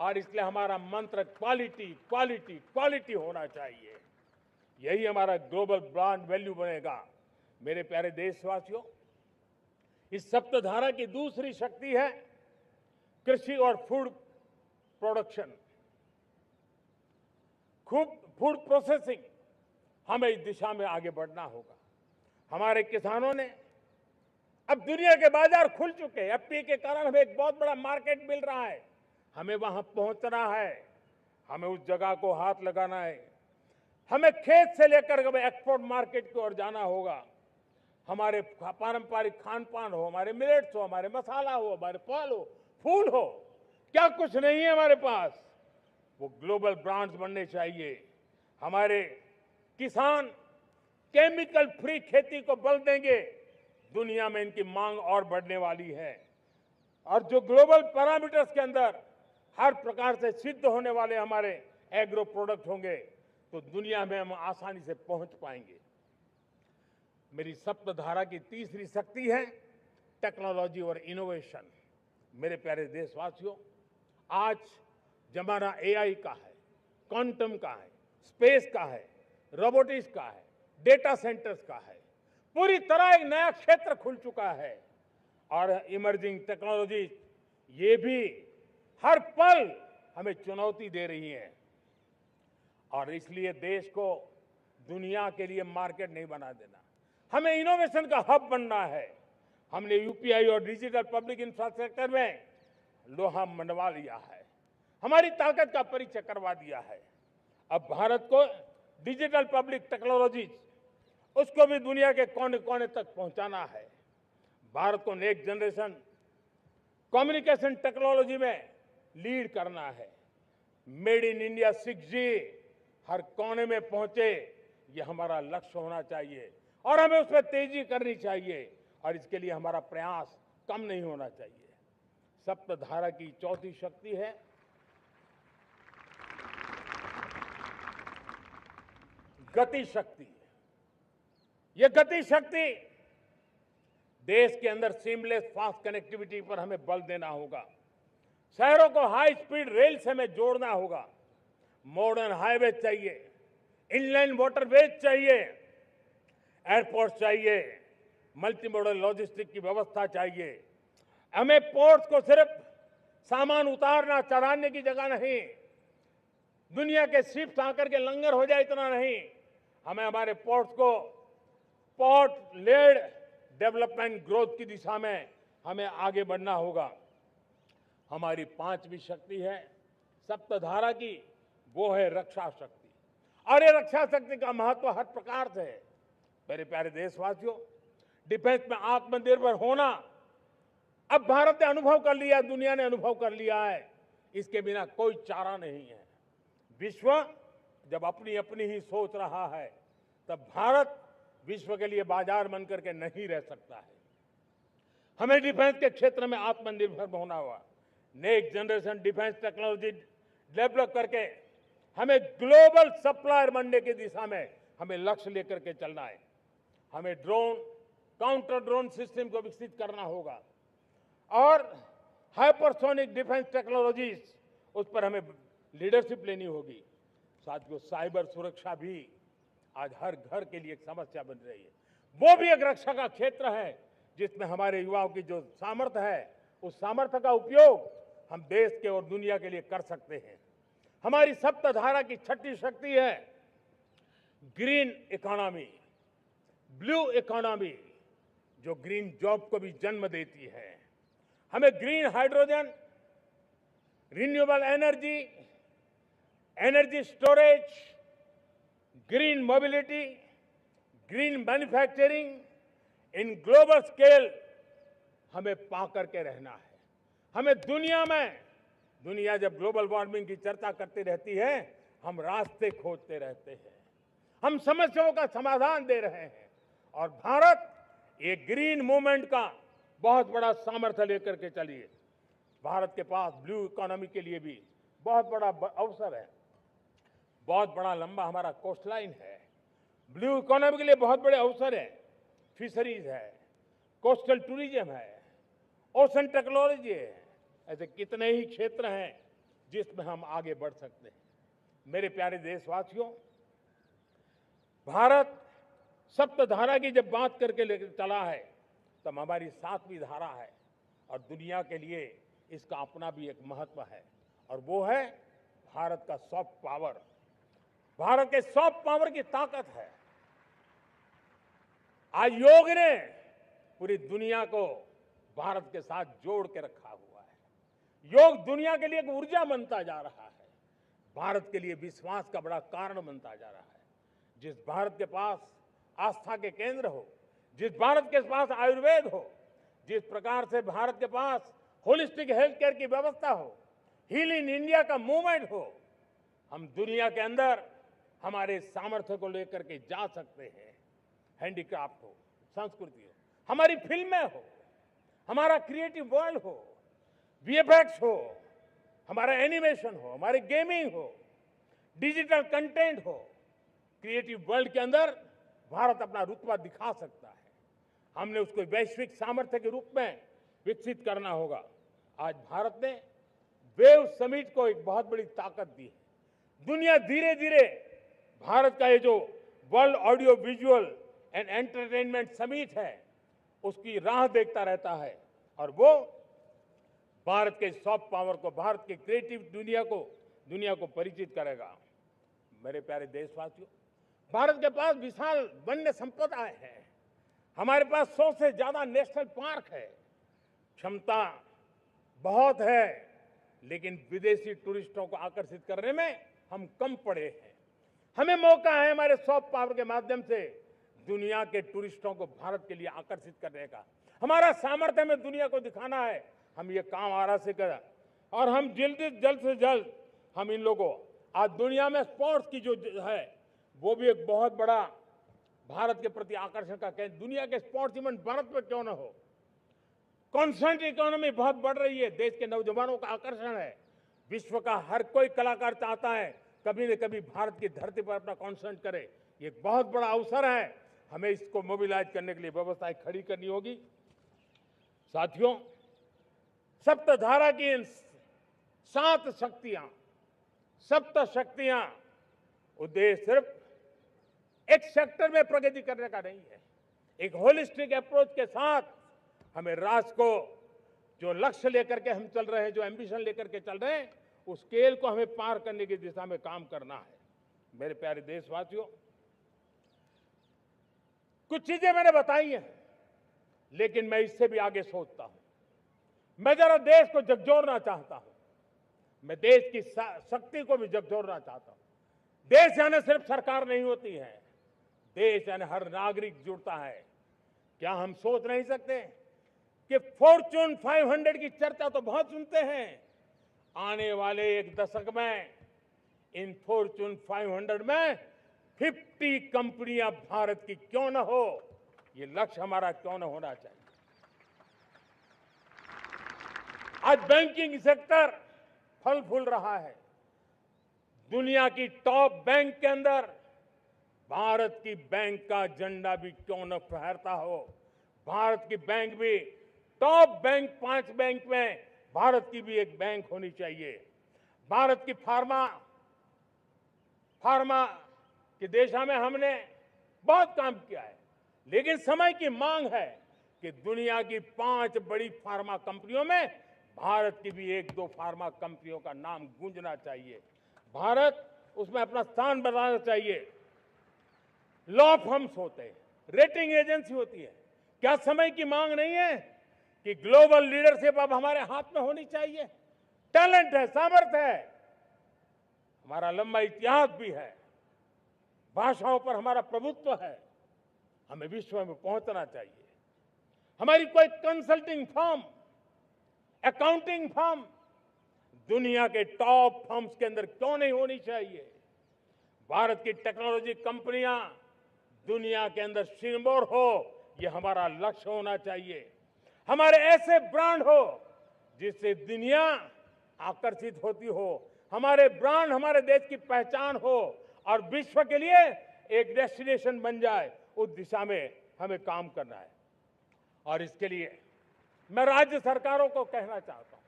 और इसलिए हमारा मंत्र क्वालिटी, क्वालिटी, क्वालिटी होना चाहिए। यही हमारा ग्लोबल ब्रांड वैल्यू बनेगा। मेरे प्यारे देशवासियों, इस सप्तधारा की दूसरी शक्ति है कृषि और फूड प्रोडक्शन, फूड प्रोसेसिंग। हमें इस दिशा में आगे बढ़ना होगा। हमारे किसानों ने, अब दुनिया के बाजार खुल चुके हैं, एफपीए के कारण हमें एक बहुत बड़ा मार्केट मिल रहा है। हमें वहां पहुंचना है, हमें उस जगह को हाथ लगाना है। हमें खेत से लेकर एक्सपोर्ट मार्केट की ओर जाना होगा। हमारे पारंपरिक खान पान हो, हमारे मिलेट्स हो, हमारे मसाला हो, हमारे फल हो, फूल हो, क्या कुछ नहीं है हमारे पास, वो ग्लोबल ब्रांड्स बनने चाहिए। हमारे किसान केमिकल फ्री खेती को बल देंगे, दुनिया में इनकी मांग और बढ़ने वाली है। और जो ग्लोबल पैरामीटर्स के अंदर हर प्रकार से सिद्ध होने वाले हमारे एग्रो प्रोडक्ट होंगे, तो दुनिया में हम आसानी से पहुंच पाएंगे। मेरी सप्तधारा की तीसरी शक्ति है टेक्नोलॉजी और इनोवेशन। मेरे प्यारे देशवासियों, आज जमाना एआई का है, क्वांटम का है, स्पेस का है, रोबोटिक्स का है, डेटा सेंटर्स का है। पूरी तरह एक नया क्षेत्र खुल चुका है और इमर्जिंग टेक्नोलॉजी ये भी हर पल हमें चुनौती दे रही है। और इसलिए देश को दुनिया के लिए मार्केट नहीं बना देना, हमें इनोवेशन का हब बनना है। हमने यूपीआई और डिजिटल पब्लिक इंफ्रास्ट्रक्चर में लोहा मनवा लिया है, हमारी ताकत का परिचय करवा दिया है। अब भारत को डिजिटल पब्लिक टेक्नोलॉजी उसको भी दुनिया के कोने कोने तक पहुंचाना है। भारत को नेक्स्ट जनरेशन कम्युनिकेशन टेक्नोलॉजी में लीड करना है। मेड इन इंडिया 6G हर कोने में पहुंचे, ये हमारा लक्ष्य होना चाहिए और हमें उसमें तेजी करनी चाहिए और इसके लिए हमारा प्रयास कम नहीं होना चाहिए। सप्तधारा की चौथी शक्ति है गति शक्ति। ये गति शक्ति देश के अंदर सीमलेस फास्ट कनेक्टिविटी पर हमें बल देना होगा। शहरों को हाई स्पीड रेल से हमें जोड़ना होगा। मॉडर्न हाईवे चाहिए, इनलैंड वाटरवेज चाहिए, एयरपोर्ट चाहिए, मल्टी मॉडल लॉजिस्टिक की व्यवस्था चाहिए। हमें पोर्ट्स को सिर्फ सामान उतारना चढ़ाने की जगह नहीं, दुनिया के शिप्स आकर के लंगर हो जाए इतना नहीं, हमें हमारे पोर्ट्स को पोर्ट लेड डेवलपमेंट ग्रोथ की दिशा में हमें आगे बढ़ना होगा। हमारी पांचवी शक्ति है सप्तधारा की, वो है रक्षा शक्ति। और ये रक्षा शक्ति का महत्व हर प्रकार से है। मेरे प्यारे देशवासियों, डिफेंस में आत्मनिर्भर होना अब भारत ने अनुभव कर लिया, दुनिया ने अनुभव कर लिया है, इसके बिना कोई चारा नहीं है। विश्व जब अपनी अपनी ही सोच रहा है, तब भारत विश्व के लिए बाजार बन करके नहीं रह सकता है। हमें डिफेंस के क्षेत्र में आत्मनिर्भर होना होगा। Next generation defence technology develop करके हमें ग्लोबल सप्लायर बनने की दिशा में हमें लक्ष्य लेकर के चलना है। हमें ड्रोन, काउंटर ड्रोन सिस्टम को विकसित करना होगा और हाइपरसोनिक डिफेंस टेक्नोलॉजीज, उस पर हमें लीडरशिप लेनी होगी। साथियों, साइबर सुरक्षा भी आज हर घर के लिए एक समस्या बन रही है। वो भी एक रक्षा का क्षेत्र है जिसमें हमारे युवाओं की जो सामर्थ्य है, उस सामर्थ्य का उपयोग हम देश के और दुनिया के लिए कर सकते हैं। हमारी सप्तधारा की छठी शक्ति है ग्रीन इकोनॉमी, ब्लू इकोनॉमी, जो ग्रीन जॉब को भी जन्म देती है। हमें green hydrogen, renewable energy, energy storage, green mobility, green manufacturing in global scale हमें पा करके रहना है। हमें दुनिया जब ग्लोबल वार्मिंग की चर्चा करती रहती है, हम रास्ते खोजते रहते हैं, हम समस्याओं का समाधान दे रहे हैं और भारत ये ग्रीन मूवमेंट का बहुत बड़ा सामर्थ्य लेकर के चलिए। भारत के पास ब्लू इकोनॉमी के लिए भी बहुत बड़ा अवसर है। बहुत बड़ा लंबा हमारा कोस्ट लाइन है। ब्लू इकोनॉमी के लिए बहुत बड़े अवसर है। फिशरीज है, कोस्टल टूरिज्म है, ओशन टेक्नोलॉजी है। ऐसे कितने ही क्षेत्र हैं जिसमें हम आगे बढ़ सकते हैं। मेरे प्यारे देशवासियों, भारत सप्तधारा की जब बात करके लेकर चला है, तब हमारी सातवीं धारा है और दुनिया के लिए इसका अपना भी एक महत्व है और वो है भारत का सॉफ्ट पावर। भारत के सॉफ्ट पावर की ताकत है। आज योग ने पूरी दुनिया को भारत के साथ जोड़ के रखा हुआ है। योग दुनिया के लिए एक ऊर्जा बनता जा रहा है, भारत के लिए विश्वास का बड़ा कारण बनता जा रहा है। जिस भारत के पास आस्था के केंद्र हो, जिस भारत के पास आयुर्वेद हो, जिस प्रकार से भारत के पास होलिस्टिक हेल्थ केयर की व्यवस्था हो, हील इन इंडिया का मूवमेंट हो, हम दुनिया के अंदर हमारे सामर्थ्य को लेकर के जा सकते हैं। हैंडीक्राफ्ट हो, संस्कृति हो, हमारी फिल्में हो, हमारा क्रिएटिव वर्ल्ड हो, वीएफएक्स हो, हमारा एनिमेशन हो, हमारी गेमिंग हो, डिजिटल कंटेंट हो, क्रिएटिव वर्ल्ड के अंदर भारत अपना रुतबा दिखा सकता है। हमने उसको वैश्विक सामर्थ्य के रूप में विकसित करना होगा। आज भारत ने वेव समिट को एक बहुत बड़ी ताकत दी है। दुनिया धीरे धीरे भारत का ये जो world audio visual and entertainment summit है, उसकी राह देखता रहता है और वो भारत के सॉफ्ट पावर को, भारत के क्रिएटिव दुनिया को परिचित करेगा। मेरे प्यारे देशवासियों, भारत के पास विशाल वन्य संपदा है। हमारे पास 100 से ज्यादा नेशनल पार्क है, क्षमता बहुत है, लेकिन विदेशी टूरिस्टों को आकर्षित करने में हम कम पड़े हैं। हमें मौका है हमारे सॉफ्ट पावर के माध्यम से दुनिया के टूरिस्टों को भारत के लिए आकर्षित करने का। हमारा सामर्थ्य हमें दुनिया को दिखाना है। हम ये काम आरा से करें और हम जल्द से जल्द हम इन लोगों, आज दुनिया में स्पोर्ट्स की जो है वो भी एक बहुत बड़ा भारत के प्रति आकर्षण का केंद्र। दुनिया के स्पोर्ट्स इवेंट भारत में क्यों ना हो। कॉन्स्टेंट इकोनॉमी बहुत बढ़ रही है, देश के नौजवानों का आकर्षण है। विश्व का हर कोई कलाकार चाहता है कभी न कभी भारत की धरती पर अपना कॉन्सर्ट करे। ये एक बहुत बड़ा अवसर है, हमें इसको मोबिलाइज करने के लिए व्यवस्थाएं खड़ी करनी होगी। साथियों, सप्तधारा की इन 7 शक्तियां उद्देश्य सिर्फ एक सेक्टर में प्रगति करने का नहीं है। एक होलिस्टिक अप्रोच के साथ हमें राष्ट्र को जो लक्ष्य लेकर के हम चल रहे हैं, जो एम्बिशन लेकर के चल रहे हैं, उस स्केल को हमें पार करने की दिशा में काम करना है। मेरे प्यारे देशवासियों, कुछ चीजें मैंने बताई हैं, लेकिन मैं इससे भी आगे सोचता हूं। मैं जरा देश को झकझोरना चाहता हूं। मैं देश की शक्ति को भी झकझोरना चाहता हूं। देश यानी सिर्फ सरकार नहीं होती है, देश यानी हर नागरिक जुड़ता है। क्या हम सोच नहीं सकते कि फॉर्च्यून 500 की चर्चा तो बहुत सुनते हैं, आने वाले एक दशक में इन फॉर्च्यून 500 में 50 कंपनियां भारत की क्यों न हो, ये लक्ष्य हमारा क्यों न होना चाहिए। आज बैंकिंग सेक्टर फल फूल रहा है। दुनिया की टॉप बैंक के अंदर भारत की बैंक का झंडा भी क्यों न फहरता हो। भारत की बैंक भी टॉप बैंक 5 बैंक में भारत की भी एक बैंक होनी चाहिए। भारत की फार्मा की दिशा में हमने बहुत काम किया है, लेकिन समय की मांग है कि दुनिया की 5 बड़ी फार्मा कंपनियों में भारत की भी 1-2 फार्मा कंपनियों का नाम गूंजना चाहिए। भारत उसमें अपना स्थान बनाना चाहिए। लॉ फर्म्स होते हैं, रेटिंग एजेंसी होती है। क्या समय की मांग नहीं है कि ग्लोबल लीडरशिप अब हमारे हाथ में होनी चाहिए? टैलेंट है, सामर्थ्य है, हमारा लंबा इतिहास भी है, भाषाओं पर हमारा प्रभुत्व है। हमें विश्व में पहुंचना चाहिए। हमारी कोई कंसल्टिंग फर्म, अकाउंटिंग फर्म दुनिया के टॉप फर्म्स के अंदर क्यों नहीं होनी चाहिए? भारत की टेक्नोलॉजी कंपनियां दुनिया के अंदर सिरमौर हो, ये हमारा लक्ष्य होना चाहिए। हमारे ऐसे ब्रांड हो जिससे दुनिया आकर्षित होती हो, हमारे ब्रांड हमारे देश की पहचान हो और विश्व के लिए एक डेस्टिनेशन बन जाए। उस दिशा में हमें काम करना है और इसके लिए मैं राज्य सरकारों को कहना चाहता हूं,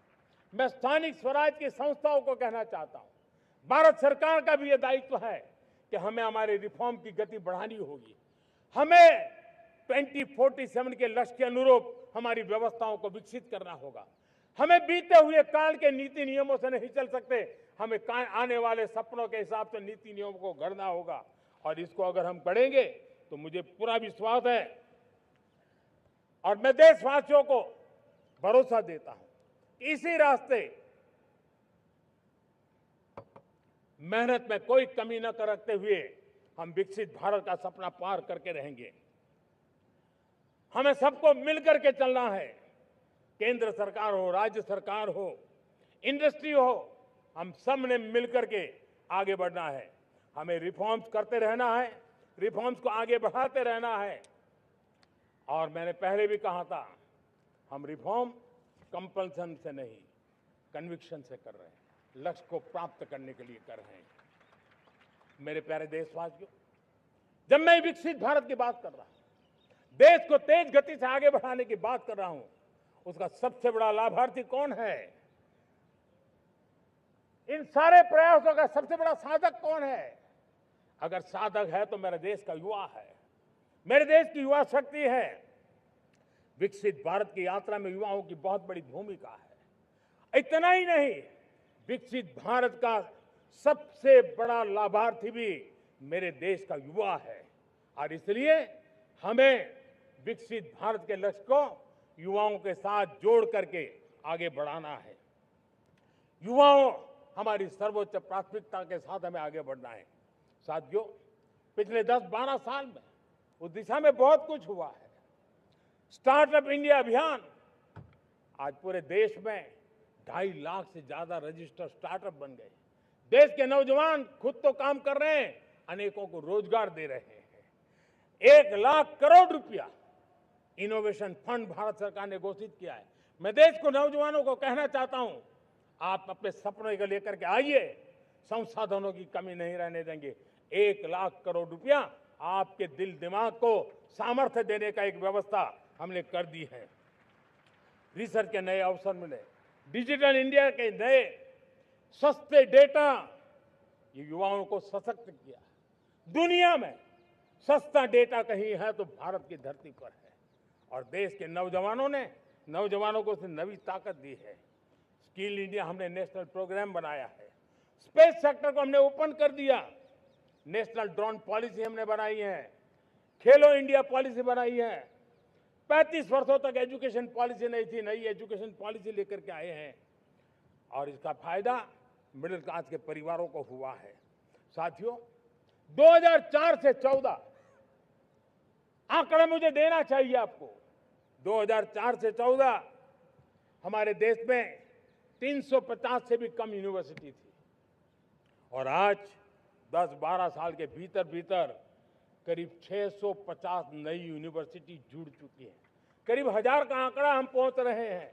मैं स्थानिक स्वराज की संस्थाओं को कहना चाहता हूं, भारत सरकार का भी यह दायित्व है कि हमें हमारे रिफॉर्म की गति बढ़ानी होगी। हमें 2047 के लक्ष्य के अनुरूप हमारी व्यवस्थाओं को विकसित करना होगा। हमें बीते हुए काल के नीति नियमों से नहीं चल सकते, हमें आने वाले सपनों के हिसाब से नीति नियमों को गढ़ना होगा और इसको अगर हम गढ़ेंगे तो मुझे पूरा विश्वास है और मैं देशवासियों को भरोसा देता हूं, इसी रास्ते मेहनत में कोई कमी न करते हुए हम विकसित भारत का सपना पार करके रहेंगे। हमें सबको मिलकर के चलना है, केंद्र सरकार हो, राज्य सरकार हो, इंडस्ट्री हो, हम सब ने मिलकर के आगे बढ़ना है। हमें रिफॉर्म्स करते रहना है, रिफॉर्म्स को आगे बढ़ाते रहना है। और मैंने पहले भी कहा था, हम रिफॉर्म कंपल्सन से नहीं, कन्विक्शन से कर रहे हैं, लक्ष्य को प्राप्त करने के लिए कर रहे हैं। मेरे प्यारे देशवासियों, जब मैं विकसित भारत की बात कर रहा हूं, देश को तेज गति से आगे बढ़ाने की बात कर रहा हूं, उसका सबसे बड़ा लाभार्थी कौन है? इन सारे प्रयासों का सबसे बड़ा साधक कौन है? अगर साधक है तो मेरे देश का युवा है, मेरे देश की युवा शक्ति है। विकसित भारत की यात्रा में युवाओं की बहुत बड़ी भूमिका है। इतना ही नहीं, विकसित भारत का सबसे बड़ा लाभार्थी भी मेरे देश का युवा है और इसलिए हमें विकसित भारत के लक्ष्य को युवाओं के साथ जोड़ करके आगे बढ़ाना है। युवाओं हमारी सर्वोच्च प्राथमिकता के साथ हमें आगे बढ़ना है। साथियों, पिछले 10-12 साल में उस दिशा में बहुत कुछ हुआ है। स्टार्टअप इंडिया अभियान, आज पूरे देश में 2.5 लाख से ज्यादा रजिस्टर्ड स्टार्टअप बन गए। देश के नौजवान खुद तो काम कर रहे हैं, अनेकों को रोजगार दे रहे हैं। 1 लाख करोड़ रुपया इनोवेशन फंड भारत सरकार ने घोषित किया है। मैं देश को, नौजवानों को कहना चाहता हूं, आप अपने सपनों को लेकर के आइए, संसाधनों की कमी नहीं रहने देंगे। 1 लाख करोड़ रुपया आपके दिल दिमाग को सामर्थ्य देने का एक व्यवस्था हमने कर दी है। रिसर्च के नए अवसर मिले, डिजिटल इंडिया के नए सस्ते डेटा, ये युवाओं को सशक्त किया। दुनिया में सस्ता डेटा कहीं है तो भारत की धरती पर है, और देश के नौजवानों को उसने नई ताकत दी है। स्किल इंडिया हमने नेशनल प्रोग्राम बनाया है। स्पेस सेक्टर को हमने ओपन कर दिया। नेशनल ड्रोन पॉलिसी हमने बनाई है। खेलो इंडिया पॉलिसी बनाई है। 35 वर्षों तक एजुकेशन पॉलिसी नहीं थी, नई एजुकेशन पॉलिसी लेकर के आए हैं, और इसका फायदा मिडिल क्लास के परिवारों को हुआ है। साथियों, 2004 से 14 आंकड़े मुझे देना चाहिए आपको। 2004 से 14 हमारे देश में 350 से भी कम यूनिवर्सिटी थी, और आज 10-12 साल के भीतर भीतर करीब 650 नई यूनिवर्सिटी जुड़ चुकी है। करीब 1000 का आंकड़ा हम पहुंच रहे हैं।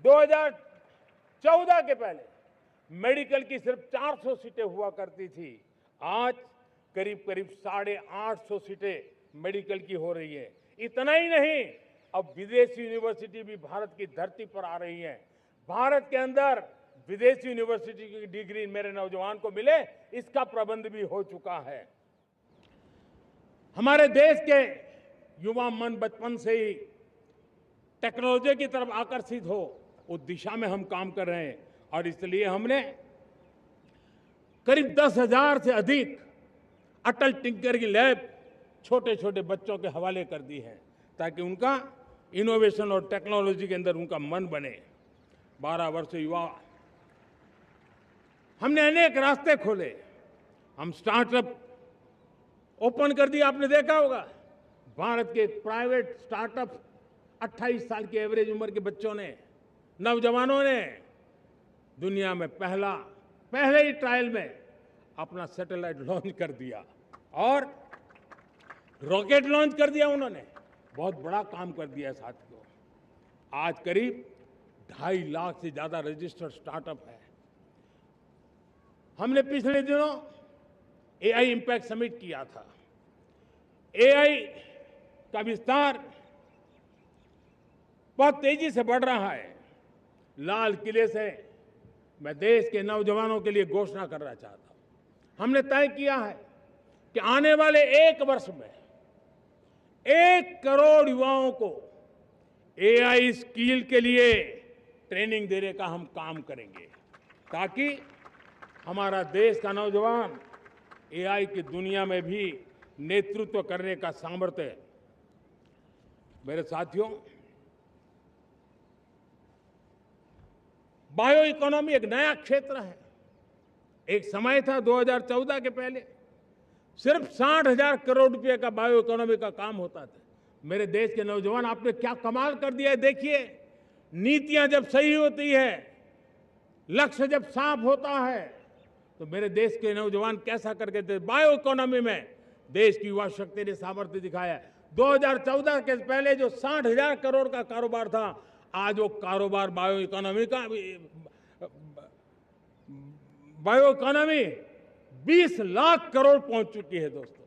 2014 के पहले मेडिकल की सिर्फ 400 सीटें हुआ करती थी, आज करीब 850 सीटें मेडिकल की हो रही है। इतना ही नहीं, अब विदेशी यूनिवर्सिटी भी भारत की धरती पर आ रही है। भारत के अंदर विदेशी यूनिवर्सिटी की डिग्री मेरे नौजवान को मिले, इसका प्रबंध भी हो चुका है। हमारे देश के युवा मन बचपन से ही टेक्नोलॉजी की तरफ आकर्षित हो, उस दिशा में हम काम कर रहे हैं, और इसलिए हमने करीब 10,000 से अधिक अटल टिंकरिंग लैब छोटे छोटे बच्चों के हवाले कर दी है, ताकि उनका इनोवेशन और टेक्नोलॉजी के अंदर उनका मन बने। 12 वर्ष युवा, हमने अनेक रास्ते खोले। हम स्टार्टअप ओपन कर दिया, आपने देखा होगा। भारत के प्राइवेट स्टार्टअप 28 साल की एवरेज उम्र के बच्चों ने, नौजवानों ने दुनिया में पहले ही ट्रायल में अपना सैटेलाइट लॉन्च कर दिया और रॉकेट लॉन्च कर दिया। उन्होंने बहुत बड़ा काम कर दिया साथियों। आज करीब 2.5 लाख से ज्यादा रजिस्टर्ड स्टार्टअप है। हमने पिछले दिनों एआई इंपैक्ट समिट किया था। एआई का विस्तार बहुत तेजी से बढ़ रहा है। लाल किले से मैं देश के नौजवानों के लिए घोषणा करना चाहता हूं। हमने तय किया है कि आने वाले 1 वर्ष में 1 करोड़ युवाओं को एआई स्किल के लिए ट्रेनिंग देने का हम काम करेंगे, ताकि हमारा देश का नौजवान एआई की दुनिया में भी नेतृत्व करने का सामर्थ्य। मेरे साथियों, बायो इकोनॉमी एक नया क्षेत्र है। एक समय था 2014 के पहले सिर्फ 60,000 करोड़ रुपए का बायो इकोनॉमी का काम होता था। मेरे देश के नौजवान, आपने क्या कमाल कर दिया है। देखिए, नीतियां जब सही होती है, लक्ष्य जब साफ होता है, तो मेरे देश के नौजवान कैसा करके थे। बायो इकोनॉमी में देश की युवा शक्ति ने सामर्थ्य दिखाया है। 2014 के पहले जो 60,000 करोड़ का कारोबार था, आज वो कारोबार बायो इकोनॉमी 20 लाख करोड़ पहुंच चुकी है। दोस्तों,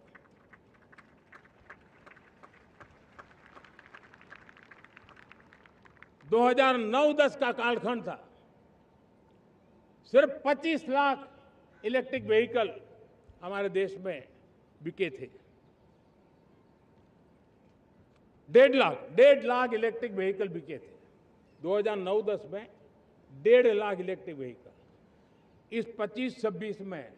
दो 2009-10 का कालखंड था, सिर्फ 25 लाख इलेक्ट्रिक व्हीकल हमारे देश में बिके थे। 1.5 लाख इलेक्ट्रिक व्हीकल बिके थे 2009-10 में। 1.5 लाख इलेक्ट्रिक व्हीकल। इस 25-26 में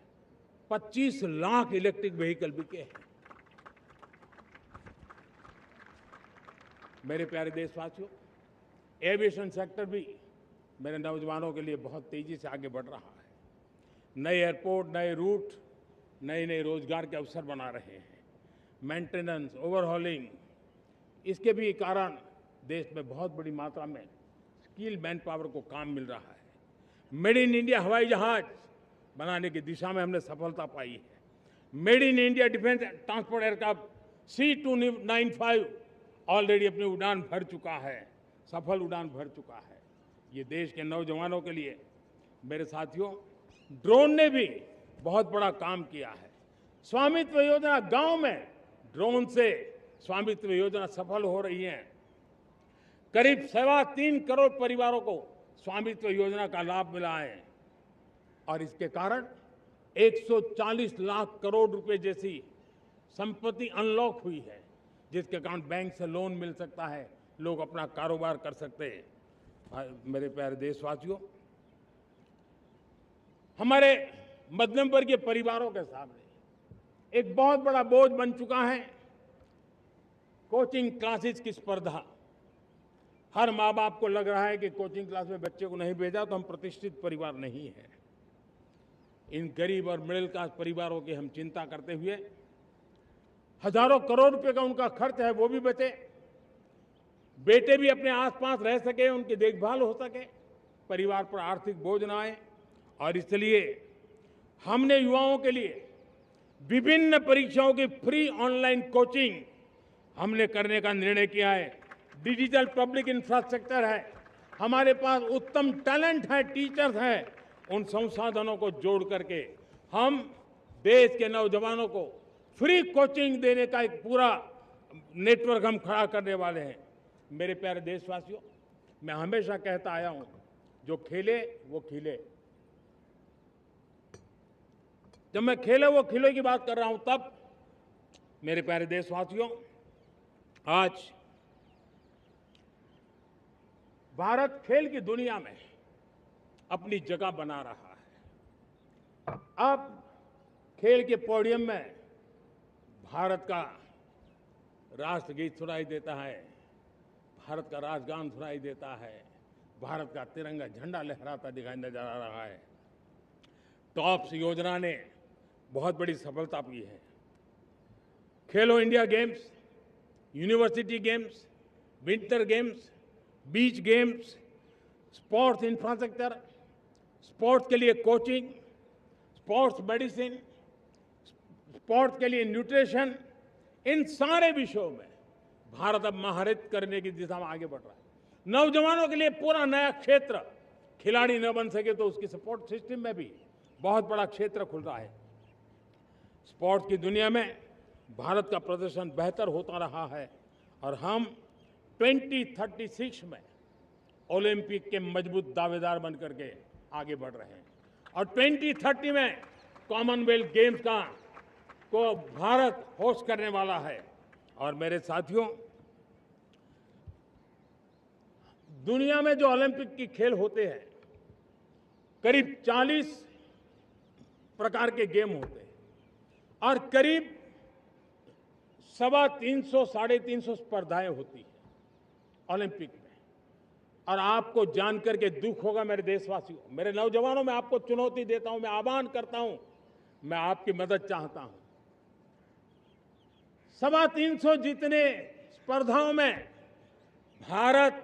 25 लाख इलेक्ट्रिक व्हीकल बिके हैं। मेरे प्यारे देशवासियों, एविएशन सेक्टर भी मेरे नौजवानों के लिए बहुत तेजी से आगे बढ़ रहा है। नए एयरपोर्ट, नए रूट, नए नए रोजगार के अवसर बना रहे हैं। मेंटेनेंस, ओवरहॉलिंग, इसके भी कारण देश में बहुत बड़ी मात्रा में स्किल मैन पावर को काम मिल रहा है। मेड इन इंडिया हवाई जहाज बनाने की दिशा में हमने सफलता पाई है। Made in India defence transport aircraft C295 already अपनी उड़ान भर चुका है, सफल उड़ान भर चुका है। ये देश के नौजवानों के लिए, मेरे साथियों, ड्रोन ने भी बहुत बड़ा काम किया है। स्वामित्व योजना, गांव में ड्रोन से स्वामित्व योजना सफल हो रही है। करीब 3.25 करोड़ परिवारों को स्वामित्व योजना का लाभ मिला है और इसके कारण 140 लाख करोड़ रुपए जैसी संपत्ति अनलॉक हुई है, जिसके कारण बैंक से लोन मिल सकता है, लोग अपना कारोबार कर सकते हैं। मेरे प्यारे देशवासियों, हमारे मध्यम वर्गीय परिवारों के सामने एक बहुत बड़ा बोझ बन चुका है कोचिंग क्लासेस की स्पर्धा। हर माँ बाप को लग रहा है कि कोचिंग क्लास में बच्चे को नहीं भेजा तो हम प्रतिष्ठित परिवार नहीं है। इन गरीब और मिडिल क्लास परिवारों की हम चिंता करते हुए हजारों करोड़ रुपए का उनका खर्च है वो भी बचे, बेटे भी अपने आसपास रह सके, उनकी देखभाल हो सके, परिवार पर आर्थिक बोझ न आए। और इसलिए हमने युवाओं के लिए विभिन्न परीक्षाओं की फ्री ऑनलाइन कोचिंग हमने करने का निर्णय किया है। डिजिटल पब्लिक इंफ्रास्ट्रक्चर है, हमारे पास उत्तम टैलेंट है, टीचर्स हैं, उन संसाधनों को जोड़ करके हम देश के नौजवानों को फ्री कोचिंग देने का एक पूरा नेटवर्क हम खड़ा करने वाले हैं। मेरे प्यारे देशवासियों, मैं हमेशा कहता आया हूं, जो खेले वो खिले। जब मैं खेले वो खिले की बात कर रहा हूं, तब मेरे प्यारे देशवासियों, आज भारत खेल की दुनिया में अपनी जगह बना रहा है। अब खेल के पोडियम में भारत का राष्ट्रगीत सुनाई देता है, भारत का राष्ट्रगान सुनाई देता है, भारत का तिरंगा झंडा लहराता दिखाई नजर आ रहा है। टॉप्स योजना ने बहुत बड़ी सफलता पाई है। खेलो India games, university games, winter games, beach games, sports infrastructure, sports के लिए कोचिंग, स्पोर्ट्स मेडिसिन, स्पोर्ट्स के लिए न्यूट्रिशन, इन सारे विषयों में भारत अब महारत करने की दिशा में आगे बढ़ रहा है। नौजवानों के लिए पूरा नया क्षेत्र, खिलाड़ी न बन सके तो उसकी सपोर्ट सिस्टम में भी बहुत बड़ा क्षेत्र खुल रहा है। स्पोर्ट्स की दुनिया में भारत का प्रदर्शन बेहतर होता रहा है और हम 2036 में ओलंपिक के मजबूत दावेदार बनकर के आगे बढ़ रहे हैं और 2030 में कॉमनवेल्थ गेम्स को भारत होस्ट करने वाला है। और मेरे साथियों, दुनिया में जो ओलंपिक की खेल होते हैं, करीब 40 प्रकार के गेम होते हैं और करीब 350 साढ़े 350 स्पर्धाएं होती हैं ओलंपिक में। और आपको जानकर के दुख होगा मेरे देशवासियों, मेरे नौजवानों, मैं आपको चुनौती देता हूं, मैं आह्वान करता हूं, मैं आपकी मदद चाहता हूं। 350 जितने स्पर्धाओं में भारत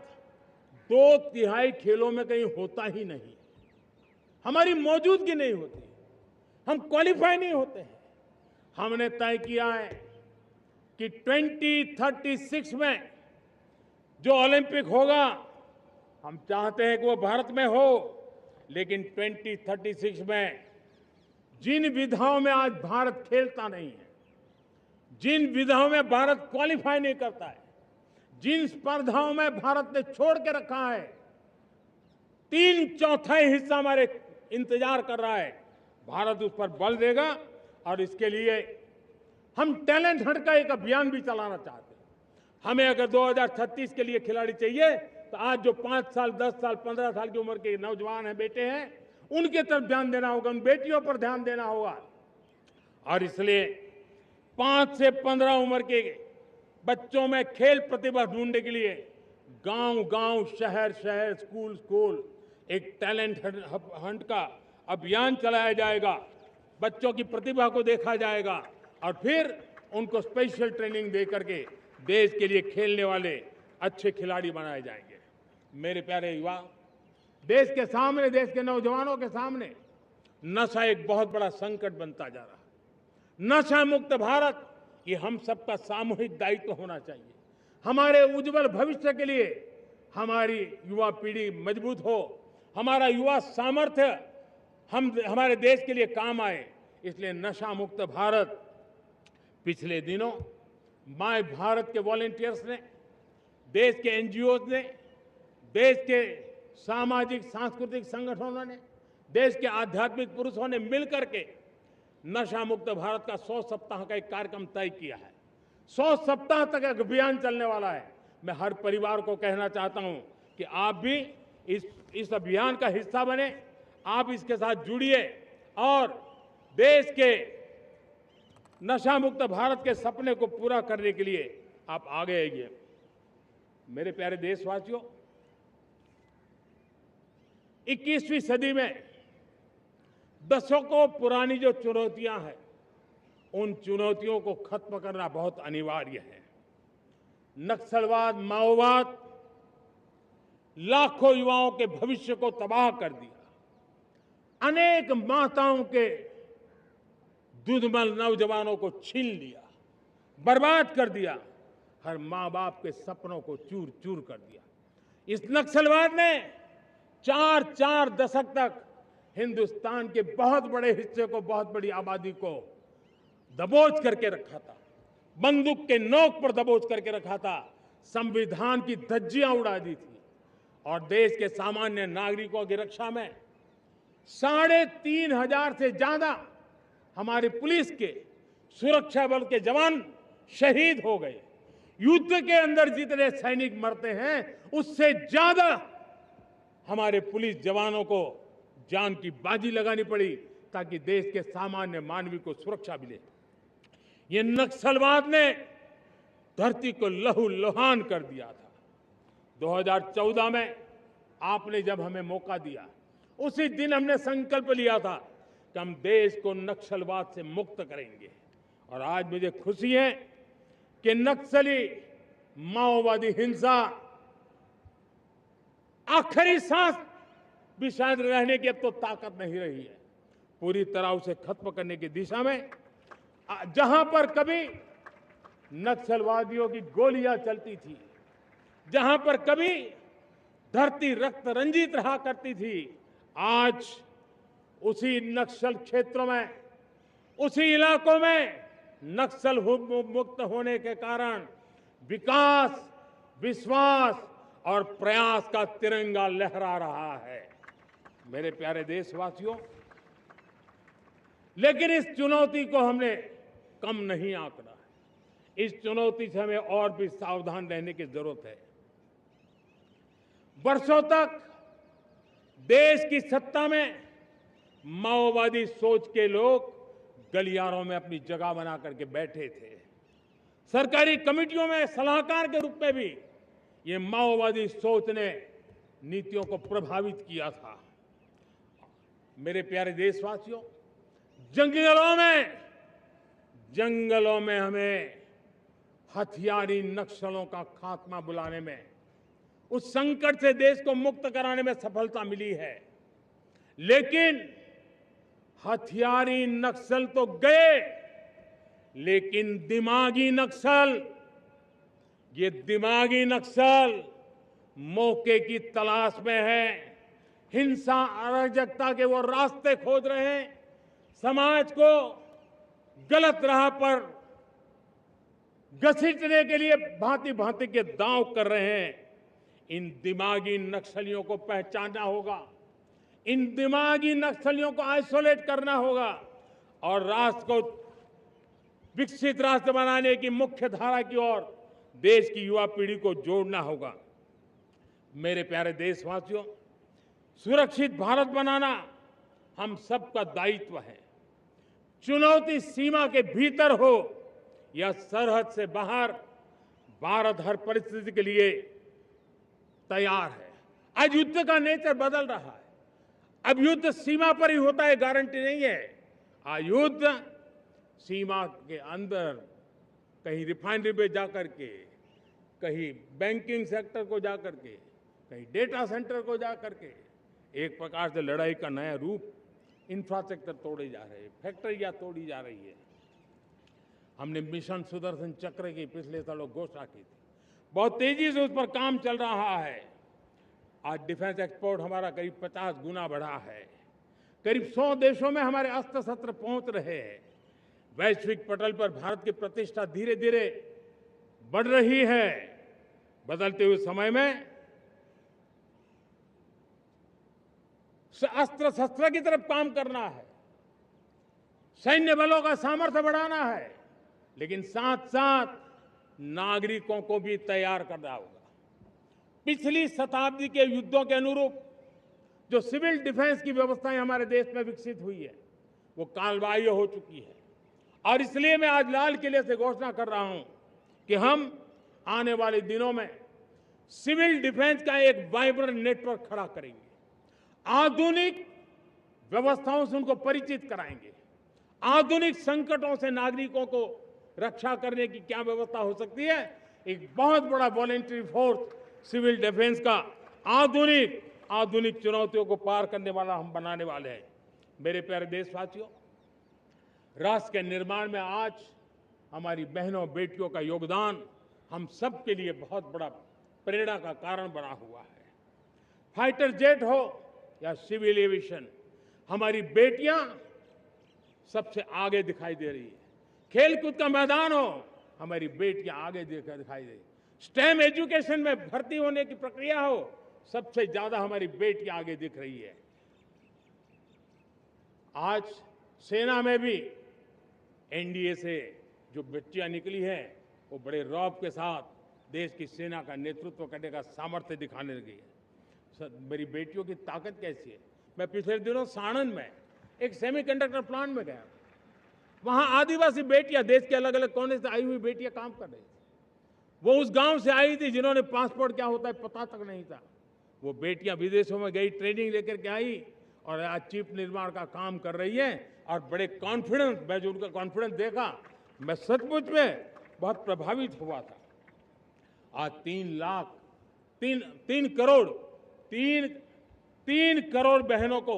2/3 खेलों में कहीं होता ही नहीं, हमारी मौजूदगी नहीं होती, हम क्वालिफाई नहीं होते हैं। हमने तय किया है कि 2036 में जो ओलंपिक होगा, हम चाहते हैं कि वो भारत में हो, लेकिन 2036 में जिन विधाओं में आज भारत खेलता नहीं है, जिन विधाओं में भारत क्वालिफाई नहीं करता है, जिन स्पर्धाओं में भारत ने छोड़ के रखा है, 3/4 हिस्सा हमारे इंतजार कर रहा है। भारत उस पर बल देगा और इसके लिए हम टैलेंट हंट का एक अभियान भी चलाना चाहते हैं। हमें अगर 2036 के लिए खिलाड़ी चाहिए तो आज जो 5 साल, 10 साल, 15 साल की उम्र के नौजवान हैं, बेटे हैं, उनके तरफ ध्यान देना होगा, उन बेटियों पर ध्यान देना होगा। और इसलिए 5 से 15 उम्र के बच्चों में खेल प्रतिभा ढूंढने के लिए गांव-गांव, शहर-शहर, स्कूल-स्कूल एक टैलेंट हंट का अभियान चलाया जाएगा। बच्चों की प्रतिभा को देखा जाएगा और फिर उनको स्पेशल ट्रेनिंग दे करके देश के लिए खेलने वाले अच्छे खिलाड़ी बनाए जाएंगे। मेरे प्यारे युवा, देश के सामने, देश के नौजवानों के सामने नशा एक बहुत बड़ा संकट बनता जा रहा है। नशा मुक्त भारत ये हम सबका सामूहिक दायित्व होना चाहिए। हमारे उज्जवल भविष्य के लिए हमारी युवा पीढ़ी मजबूत हो, हमारा युवा सामर्थ्य हमारे देश के लिए काम आए, इसलिए नशा मुक्त भारत। पिछले दिनों माय भारत के वॉलंटियर्स ने, देश के एनजीओ ने, देश के सामाजिक सांस्कृतिक संगठनों ने, देश के आध्यात्मिक पुरुषों ने मिलकर के नशा मुक्त भारत का 100 सप्ताह का एक कार्यक्रम तय किया है। 100 सप्ताह तक एक अभियान चलने वाला है। मैं हर परिवार को कहना चाहता हूं कि आप भी इस अभियान का हिस्सा बने, आप इसके साथ जुड़िए और देश के नशा मुक्त भारत के सपने को पूरा करने के लिए आप आगे आइए। मेरे प्यारे देशवासियों, 21वीं सदी में दशकों पुरानी जो चुनौतियां हैं, उन चुनौतियों को खत्म करना बहुत अनिवार्य है। नक्सलवाद, माओवाद लाखों युवाओं के भविष्य को तबाह कर दिया। अनेक माताओं के दूधमल नौजवानों को छीन लिया, बर्बाद कर दिया, हर मां बाप के सपनों को चूर चूर कर दिया। इस नक्सलवाद ने 4 दशक तक हिंदुस्तान के बहुत बड़े हिस्से को, बहुत बड़ी आबादी को दबोच करके रखा था, बंदूक के नोक पर दबोच करके रखा था, संविधान की धज्जियां उड़ा दी थी और देश के सामान्य नागरिकों की रक्षा में 3,500 से ज्यादा हमारे पुलिस के, सुरक्षा बल के जवान शहीद हो गए। युद्ध के अंदर जितने सैनिक मरते हैं, उससे ज्यादा हमारे पुलिस जवानों को जान की बाजी लगानी पड़ी ताकि देश के सामान्य मानवी को सुरक्षा मिले। ये नक्सलवाद ने धरती को लहूलुहान कर दिया था। 2014 में आपने जब हमें मौका दिया, उसी दिन हमने संकल्प लिया था कि हम देश को नक्सलवाद से मुक्त करेंगे। और आज मुझे खुशी है कि नक्सली माओवादी हिंसा आखिरी सांस भी शायद रहने की अब तो ताकत नहीं रही है। पूरी तरह उसे खत्म करने की दिशा में जहां पर कभी नक्सलवादियों की गोलियां चलती थी, जहां पर कभी धरती रक्त रंजित रहा करती थी, आज उसी नक्सल क्षेत्रों में, उसी इलाकों में नक्सल मुक्त होने के कारण विकास, विश्वास और प्रयास का तिरंगा लहरा रहा है। मेरे प्यारे देशवासियों, लेकिन इस चुनौती को हमने कम नहीं आंकना है। इस चुनौती से हमें और भी सावधान रहने की जरूरत है। वर्षों तक देश की सत्ता में माओवादी सोच के लोग गलियारों में अपनी जगह बना करके बैठे थे। सरकारी कमेटियों में सलाहकार के रूप में भी ये माओवादी सोच ने नीतियों को प्रभावित किया था। मेरे प्यारे देशवासियों, जंगलों में हमें हथियारी नक्सलों का खात्मा बुलाने में, उस संकट से देश को मुक्त कराने में सफलता मिली है। लेकिन हथियारी नक्सल तो गए, लेकिन दिमागी नक्सल, ये दिमागी नक्सल मौके की तलाश में है। हिंसा, अराजकता के वो रास्ते खोज रहे हैं, समाज को गलत राह पर घसीटने के लिए भांति भांति के दांव कर रहे हैं। इन दिमागी नक्सलियों को पहचानना होगा, इन दिमागी नक्सलियों को आइसोलेट करना होगा और राष्ट्र को विकसित राष्ट्र बनाने की मुख्य धारा की ओर देश की युवा पीढ़ी को जोड़ना होगा। मेरे प्यारे देशवासियों, सुरक्षित भारत बनाना हम सबका दायित्व है। चुनौती सीमा के भीतर हो या सरहद से बाहर, भारत हर परिस्थिति के लिए तैयार है। आज युद्ध का नेचर बदल रहा है। अब युद्ध सीमा पर ही होता है, गारंटी नहीं है। आज युद्ध सीमा के अंदर, कहीं रिफाइनरी पे जाकर के, कहीं बैंकिंग सेक्टर को जाकर के, कहीं डेटा सेंटर को जाकर के, एक प्रकार से लड़ाई का नया रूप, इंफ्रास्ट्रक्चर तोड़े जा रहे हैं, फैक्ट्रियां तोड़ी जा रही है। हमने मिशन सुदर्शन चक्र की पिछले सालों घोषणा की थी, बहुत तेजी से उस पर काम चल रहा है। आज डिफेंस एक्सपोर्ट हमारा करीब 50 गुना बढ़ा है। करीब 100 देशों में हमारे अस्त्र शस्त्र पहुंच रहे हैं। वैश्विक पटल पर भारत की प्रतिष्ठा धीरे धीरे बढ़ रही है। बदलते हुए समय में अस्त्र शस्त्र की तरफ काम करना है, सैन्य बलों का सामर्थ्य बढ़ाना है, लेकिन साथ साथ नागरिकों को भी तैयार करना होगा। पिछली शताब्दी के युद्धों के अनुरूप जो सिविल डिफेंस की व्यवस्थाएं हमारे देश में विकसित हुई है, वो कालबाह्य हो चुकी है। और इसलिए मैं आज लाल किले से घोषणा कर रहा हूं कि हम आने वाले दिनों में सिविल डिफेंस का एक वाइब्रेंट नेटवर्क खड़ा करेंगे। आधुनिक व्यवस्थाओं से उनको परिचित कराएंगे। आधुनिक संकटों से नागरिकों को रक्षा करने की क्या व्यवस्था हो सकती है, एक बहुत बड़ा वॉलेंटरी फोर्स सिविल डिफेंस का आधुनिक चुनौतियों को पार करने वाला हम बनाने वाले हैं। मेरे प्यारे देशवासियों, राष्ट्र के निर्माण में आज हमारी बहनों बेटियों का योगदान हम सब के लिए बहुत बड़ा प्रेरणा का कारण बना हुआ है। फाइटर जेट हो या सिविल एविएशन, हमारी बेटियां सबसे आगे दिखाई दे रही है। खेलकूद का मैदान हो, हमारी बेटियां आगे दिखाई दे रही है। स्टेम एजुकेशन में भर्ती होने की प्रक्रिया हो, सबसे ज्यादा हमारी बेटियां आगे दिख रही है। आज सेना में भी एनडीए से जो बच्चियां निकली हैं, वो बड़े रौब के साथ देश की सेना का नेतृत्व करने का सामर्थ्य दिखाने लगी है। मेरी बेटियों की ताकत कैसी है। मैं पिछले दिनों साणंद में एक सेमीकंडक्टर प्लांट में गया। वहां आदिवासी बेटियां, देश के अलग अलग कोने से आई हुई बेटियां काम कर रही थी। वो उस गांव से आई थी जिन्होंने पासपोर्ट क्या होता है पता तक नहीं था। वो बेटियां विदेशों में गई, ट्रेनिंग लेकर के आई और आज चिप निर्माण का काम कर रही है। और बड़े कॉन्फिडेंस, मैं जो उनका कॉन्फिडेंस देखा, मैं सचमुच में बहुत प्रभावित हुआ था। आज 3 करोड़ बहनों को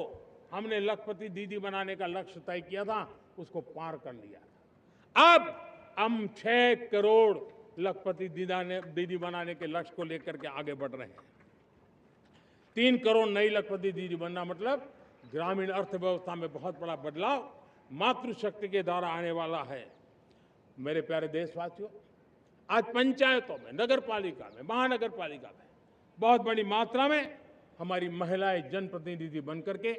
हमने लखपति दीदी बनाने का लक्ष्य तय किया था, उसको पार कर लिया। अब हम 6 करोड़ लखपति दीदी बनाने के लक्ष्य को लेकर के आगे बढ़ रहे हैं। 3 करोड़ नई लखपति दीदी बनना मतलब ग्रामीण अर्थव्यवस्था में बहुत बड़ा बदलाव मातृशक्ति के द्वारा आने वाला है। मेरे प्यारे देशवासियों, आज पंचायतों में, नगर पालिका में, महानगर पालिका में बहुत बड़ी मात्रा में हमारी महिलाएं जनप्रतिनिधि बनकर के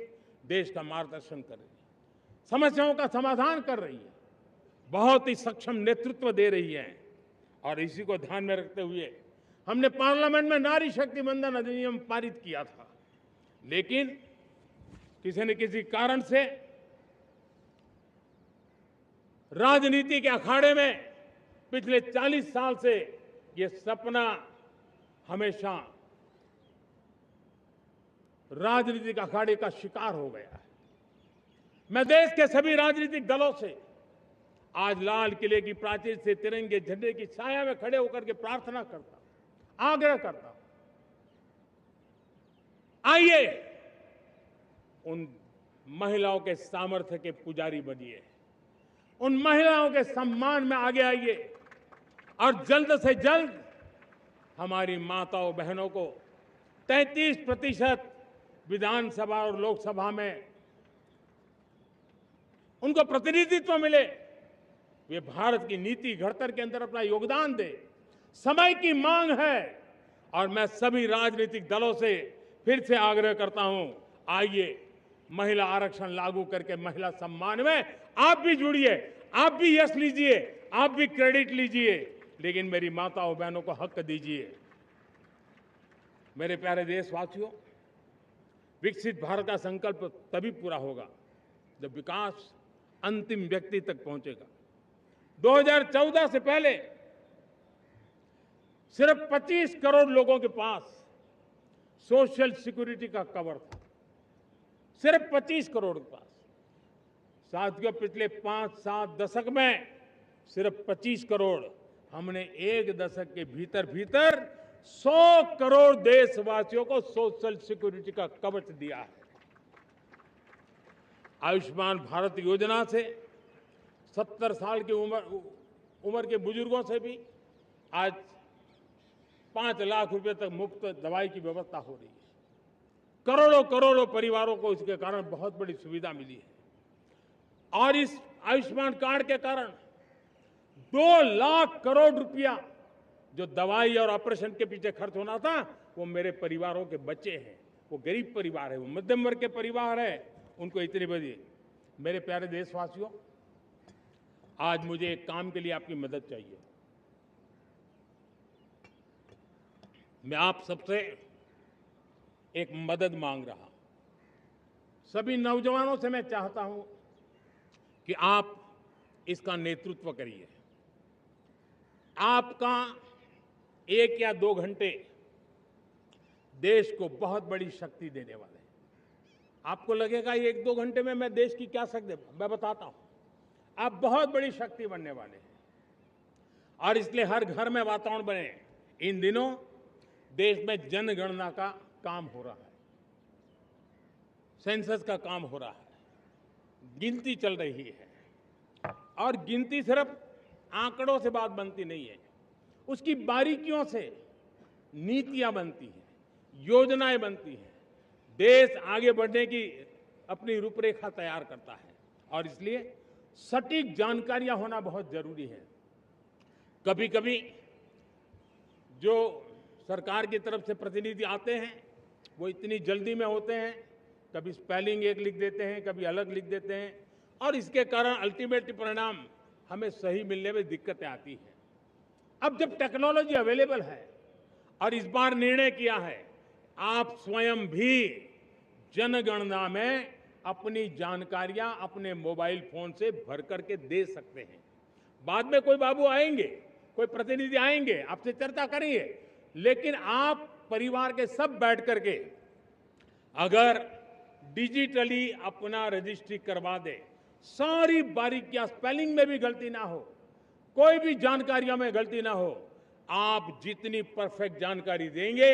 देश का मार्गदर्शन कर रही है, समस्याओं का समाधान कर रही है, बहुत ही सक्षम नेतृत्व दे रही है। और इसी को ध्यान में रखते हुए हमने पार्लियामेंट में नारी शक्ति वंदन अधिनियम पारित किया था। लेकिन किसी न किसी कारण से राजनीति के अखाड़े में पिछले 40 साल से ये सपना हमेशा राजनीतिक अखाड़े का शिकार हो गया है। मैं देश के सभी राजनीतिक दलों से आज लाल किले की प्राचीर से तिरंगे झंडे की छाया में खड़े होकर के प्रार्थना करता हूं, आग्रह करता हूं, आइए उन महिलाओं के सामर्थ्य के पुजारी बनिए, उन महिलाओं के सम्मान में आगे आइए और जल्द से जल्द हमारी माताओं बहनों को 33% विधानसभा और लोकसभा में उनको प्रतिनिधित्व मिले, वे भारत की नीति घड़तर के अंदर अपना योगदान दे। समय की मांग है और मैं सभी राजनीतिक दलों से फिर से आग्रह करता हूं, आइए महिला आरक्षण लागू करके महिला सम्मान में आप भी जुड़िए, आप भी यश लीजिए, आप भी क्रेडिट लीजिए, लेकिन मेरी माताओं बहनों को हक दीजिए। मेरे प्यारे देशवासियों, विकसित भारत का संकल्प तभी पूरा होगा जब विकास अंतिम व्यक्ति तक पहुंचेगा। 2014 से पहले सिर्फ 25 करोड़ लोगों के पास सोशल सिक्योरिटी का कवर था, सिर्फ 25 करोड़ के पास। साथियों, पिछले 5-7 दशक में सिर्फ 25 करोड़, हमने एक दशक के भीतर भीतर 100 करोड़ देशवासियों को सोशल सिक्योरिटी का कवच दिया है। आयुष्मान भारत योजना से 70 साल की उम्र के बुजुर्गों से भी आज 5 लाख रुपए तक मुफ्त दवाई की व्यवस्था हो रही है। करोड़ों करोड़ों परिवारों को इसके कारण बहुत बड़ी सुविधा मिली है। और इस आयुष्मान कार्ड के कारण 2 लाख करोड़ रुपया जो दवाई और ऑपरेशन के पीछे खर्च होना था, वो मेरे परिवारों के बच्चे हैं। वो गरीब परिवार है, वो मध्यम वर्ग के परिवार है, उनको इतनी बड़ी। मेरे प्यारे देशवासियों, आज मुझे एक काम के लिए आपकी मदद चाहिए। मैं आप सबसे एक मदद मांग रहा हूं। सभी नौजवानों से मैं चाहता हूं कि आप इसका नेतृत्व करिए। आपका 1 या 2 घंटे देश को बहुत बड़ी शक्ति देने वाले हैं। आपको लगेगा 1-2 घंटे में मैं देश की क्या शक्ति, मैं बताता हूं, आप बहुत बड़ी शक्ति बनने वाले हैं। और इसलिए हर घर में वातावरण बने। इन दिनों देश में जनगणना का काम हो रहा है, सेंसस का काम हो रहा है, गिनती चल रही है। और गिनती सिर्फ आंकड़ों से बात बनती नहीं है, उसकी बारीकियों से नीतियां बनती हैं, योजनाएं बनती हैं। देश आगे बढ़ने की अपनी रूपरेखा तैयार करता है और इसलिए सटीक जानकारियां होना बहुत जरूरी है। कभी कभी जो सरकार की तरफ से प्रतिनिधि आते हैं वो इतनी जल्दी में होते हैं, कभी स्पेलिंग एक लिख देते हैं, कभी अलग लिख देते हैं, और इसके कारण अल्टीमेट परिणाम हमें सही मिलने में दिक्कतें आती हैं। अब जब टेक्नोलॉजी अवेलेबल है और इस बार निर्णय किया है, आप स्वयं भी जनगणना में अपनी जानकारियां अपने मोबाइल फोन से भर करके दे सकते हैं। बाद में कोई बाबू आएंगे, कोई प्रतिनिधि आएंगे, आपसे चर्चा करेंगे, लेकिन आप परिवार के सब बैठ करके अगर डिजिटली अपना रजिस्ट्री करवा दे, सारी बारीकियां, स्पेलिंग में भी गलती ना हो, कोई भी जानकारियों में गलती ना हो, आप जितनी परफेक्ट जानकारी देंगे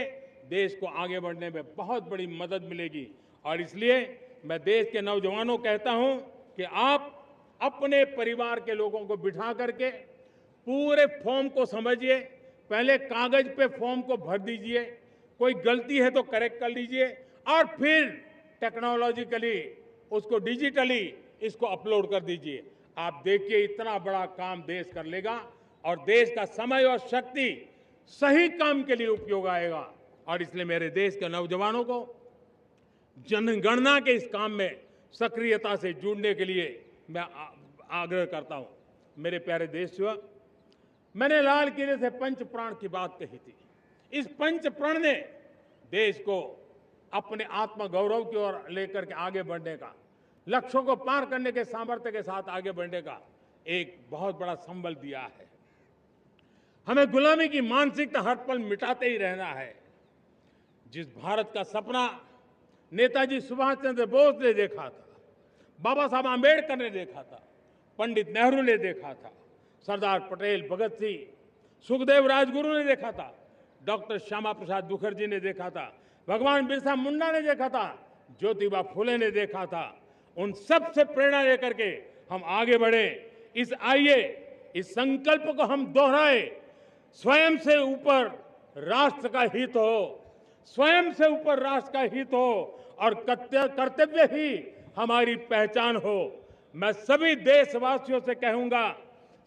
देश को आगे बढ़ने में बहुत बड़ी मदद मिलेगी। और इसलिए मैं देश के नौजवानों को कहता हूं कि आप अपने परिवार के लोगों को बिठा करके पूरे फॉर्म को समझिए। पहले कागज पे फॉर्म को भर दीजिए, कोई गलती है तो करेक्ट कर लीजिए, और फिर टेक्नोलॉजिकली उसको डिजिटली इसको अपलोड कर दीजिए। आप देखिए इतना बड़ा काम देश कर लेगा और देश का समय और शक्ति सही काम के लिए उपयोग आएगा। और इसलिए मेरे देश के नौजवानों को जनगणना के इस काम में सक्रियता से जुड़ने के लिए मैं आग्रह करता हूं। मेरे प्यारे देशवासियों, मैंने लाल किले से पंच प्राण की बात कही थी। इस पंच प्राण ने देश को अपने आत्मगौरव की ओर लेकर के आगे बढ़ने का, लक्ष्यों को पार करने के सामर्थ्य के साथ आगे बढ़ने का एक बहुत बड़ा संबल दिया है। हमें गुलामी की मानसिकता हर पल मिटाते ही रहना है। जिस भारत का सपना नेताजी सुभाष चंद्र बोस ने देखा था, बाबा साहब आंबेडकर ने देखा था, पंडित नेहरू ने देखा था, सरदार पटेल, भगत सिंह, सुखदेव राजगुरु ने देखा था, डॉक्टर श्यामा प्रसाद मुखर्जी ने देखा था, भगवान बिरसा मुंडा ने देखा था, ज्योतिबा फुले ने देखा था, उन सब से प्रेरणा लेकर के हम आगे बढ़े। इस संकल्प को हम दोहराए, स्वयं से ऊपर राष्ट्र का हित हो, स्वयं से ऊपर राष्ट्र का हित हो और कर्तव्य ही हमारी पहचान हो। मैं सभी देशवासियों से कहूंगा,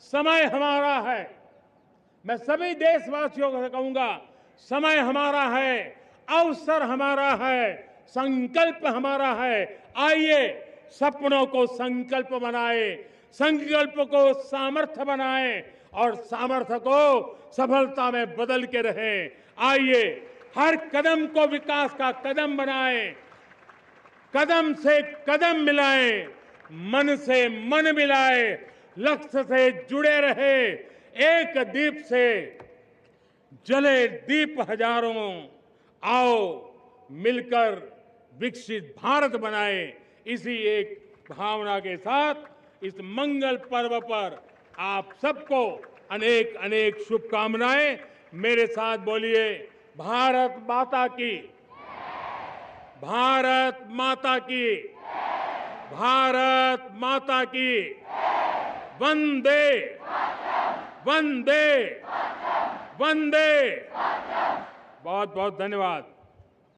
समय हमारा है। मैं सभी देशवासियों से कहूंगा, समय हमारा है, अवसर हमारा है, संकल्प हमारा है। आइए सपनों को संकल्प बनाए, संकल्प को सामर्थ्य बनाए और सामर्थ्य को सफलता में बदल के रहें। आइए हर कदम को विकास का कदम बनाएं, कदम से कदम मिलाएं, मन से मन मिलाएं, लक्ष्य से जुड़े रहे, एक दीप से जले दीप हजारों, आओ मिलकर विकसित भारत बनाए। इसी एक भावना के साथ इस मंगल पर्व पर आप सबको अनेक अनेक शुभकामनाएं। मेरे साथ बोलिए, भारत माता की, भारत माता की, भारत माता की, वंदे वंदे वंदे। बहुत बहुत धन्यवाद।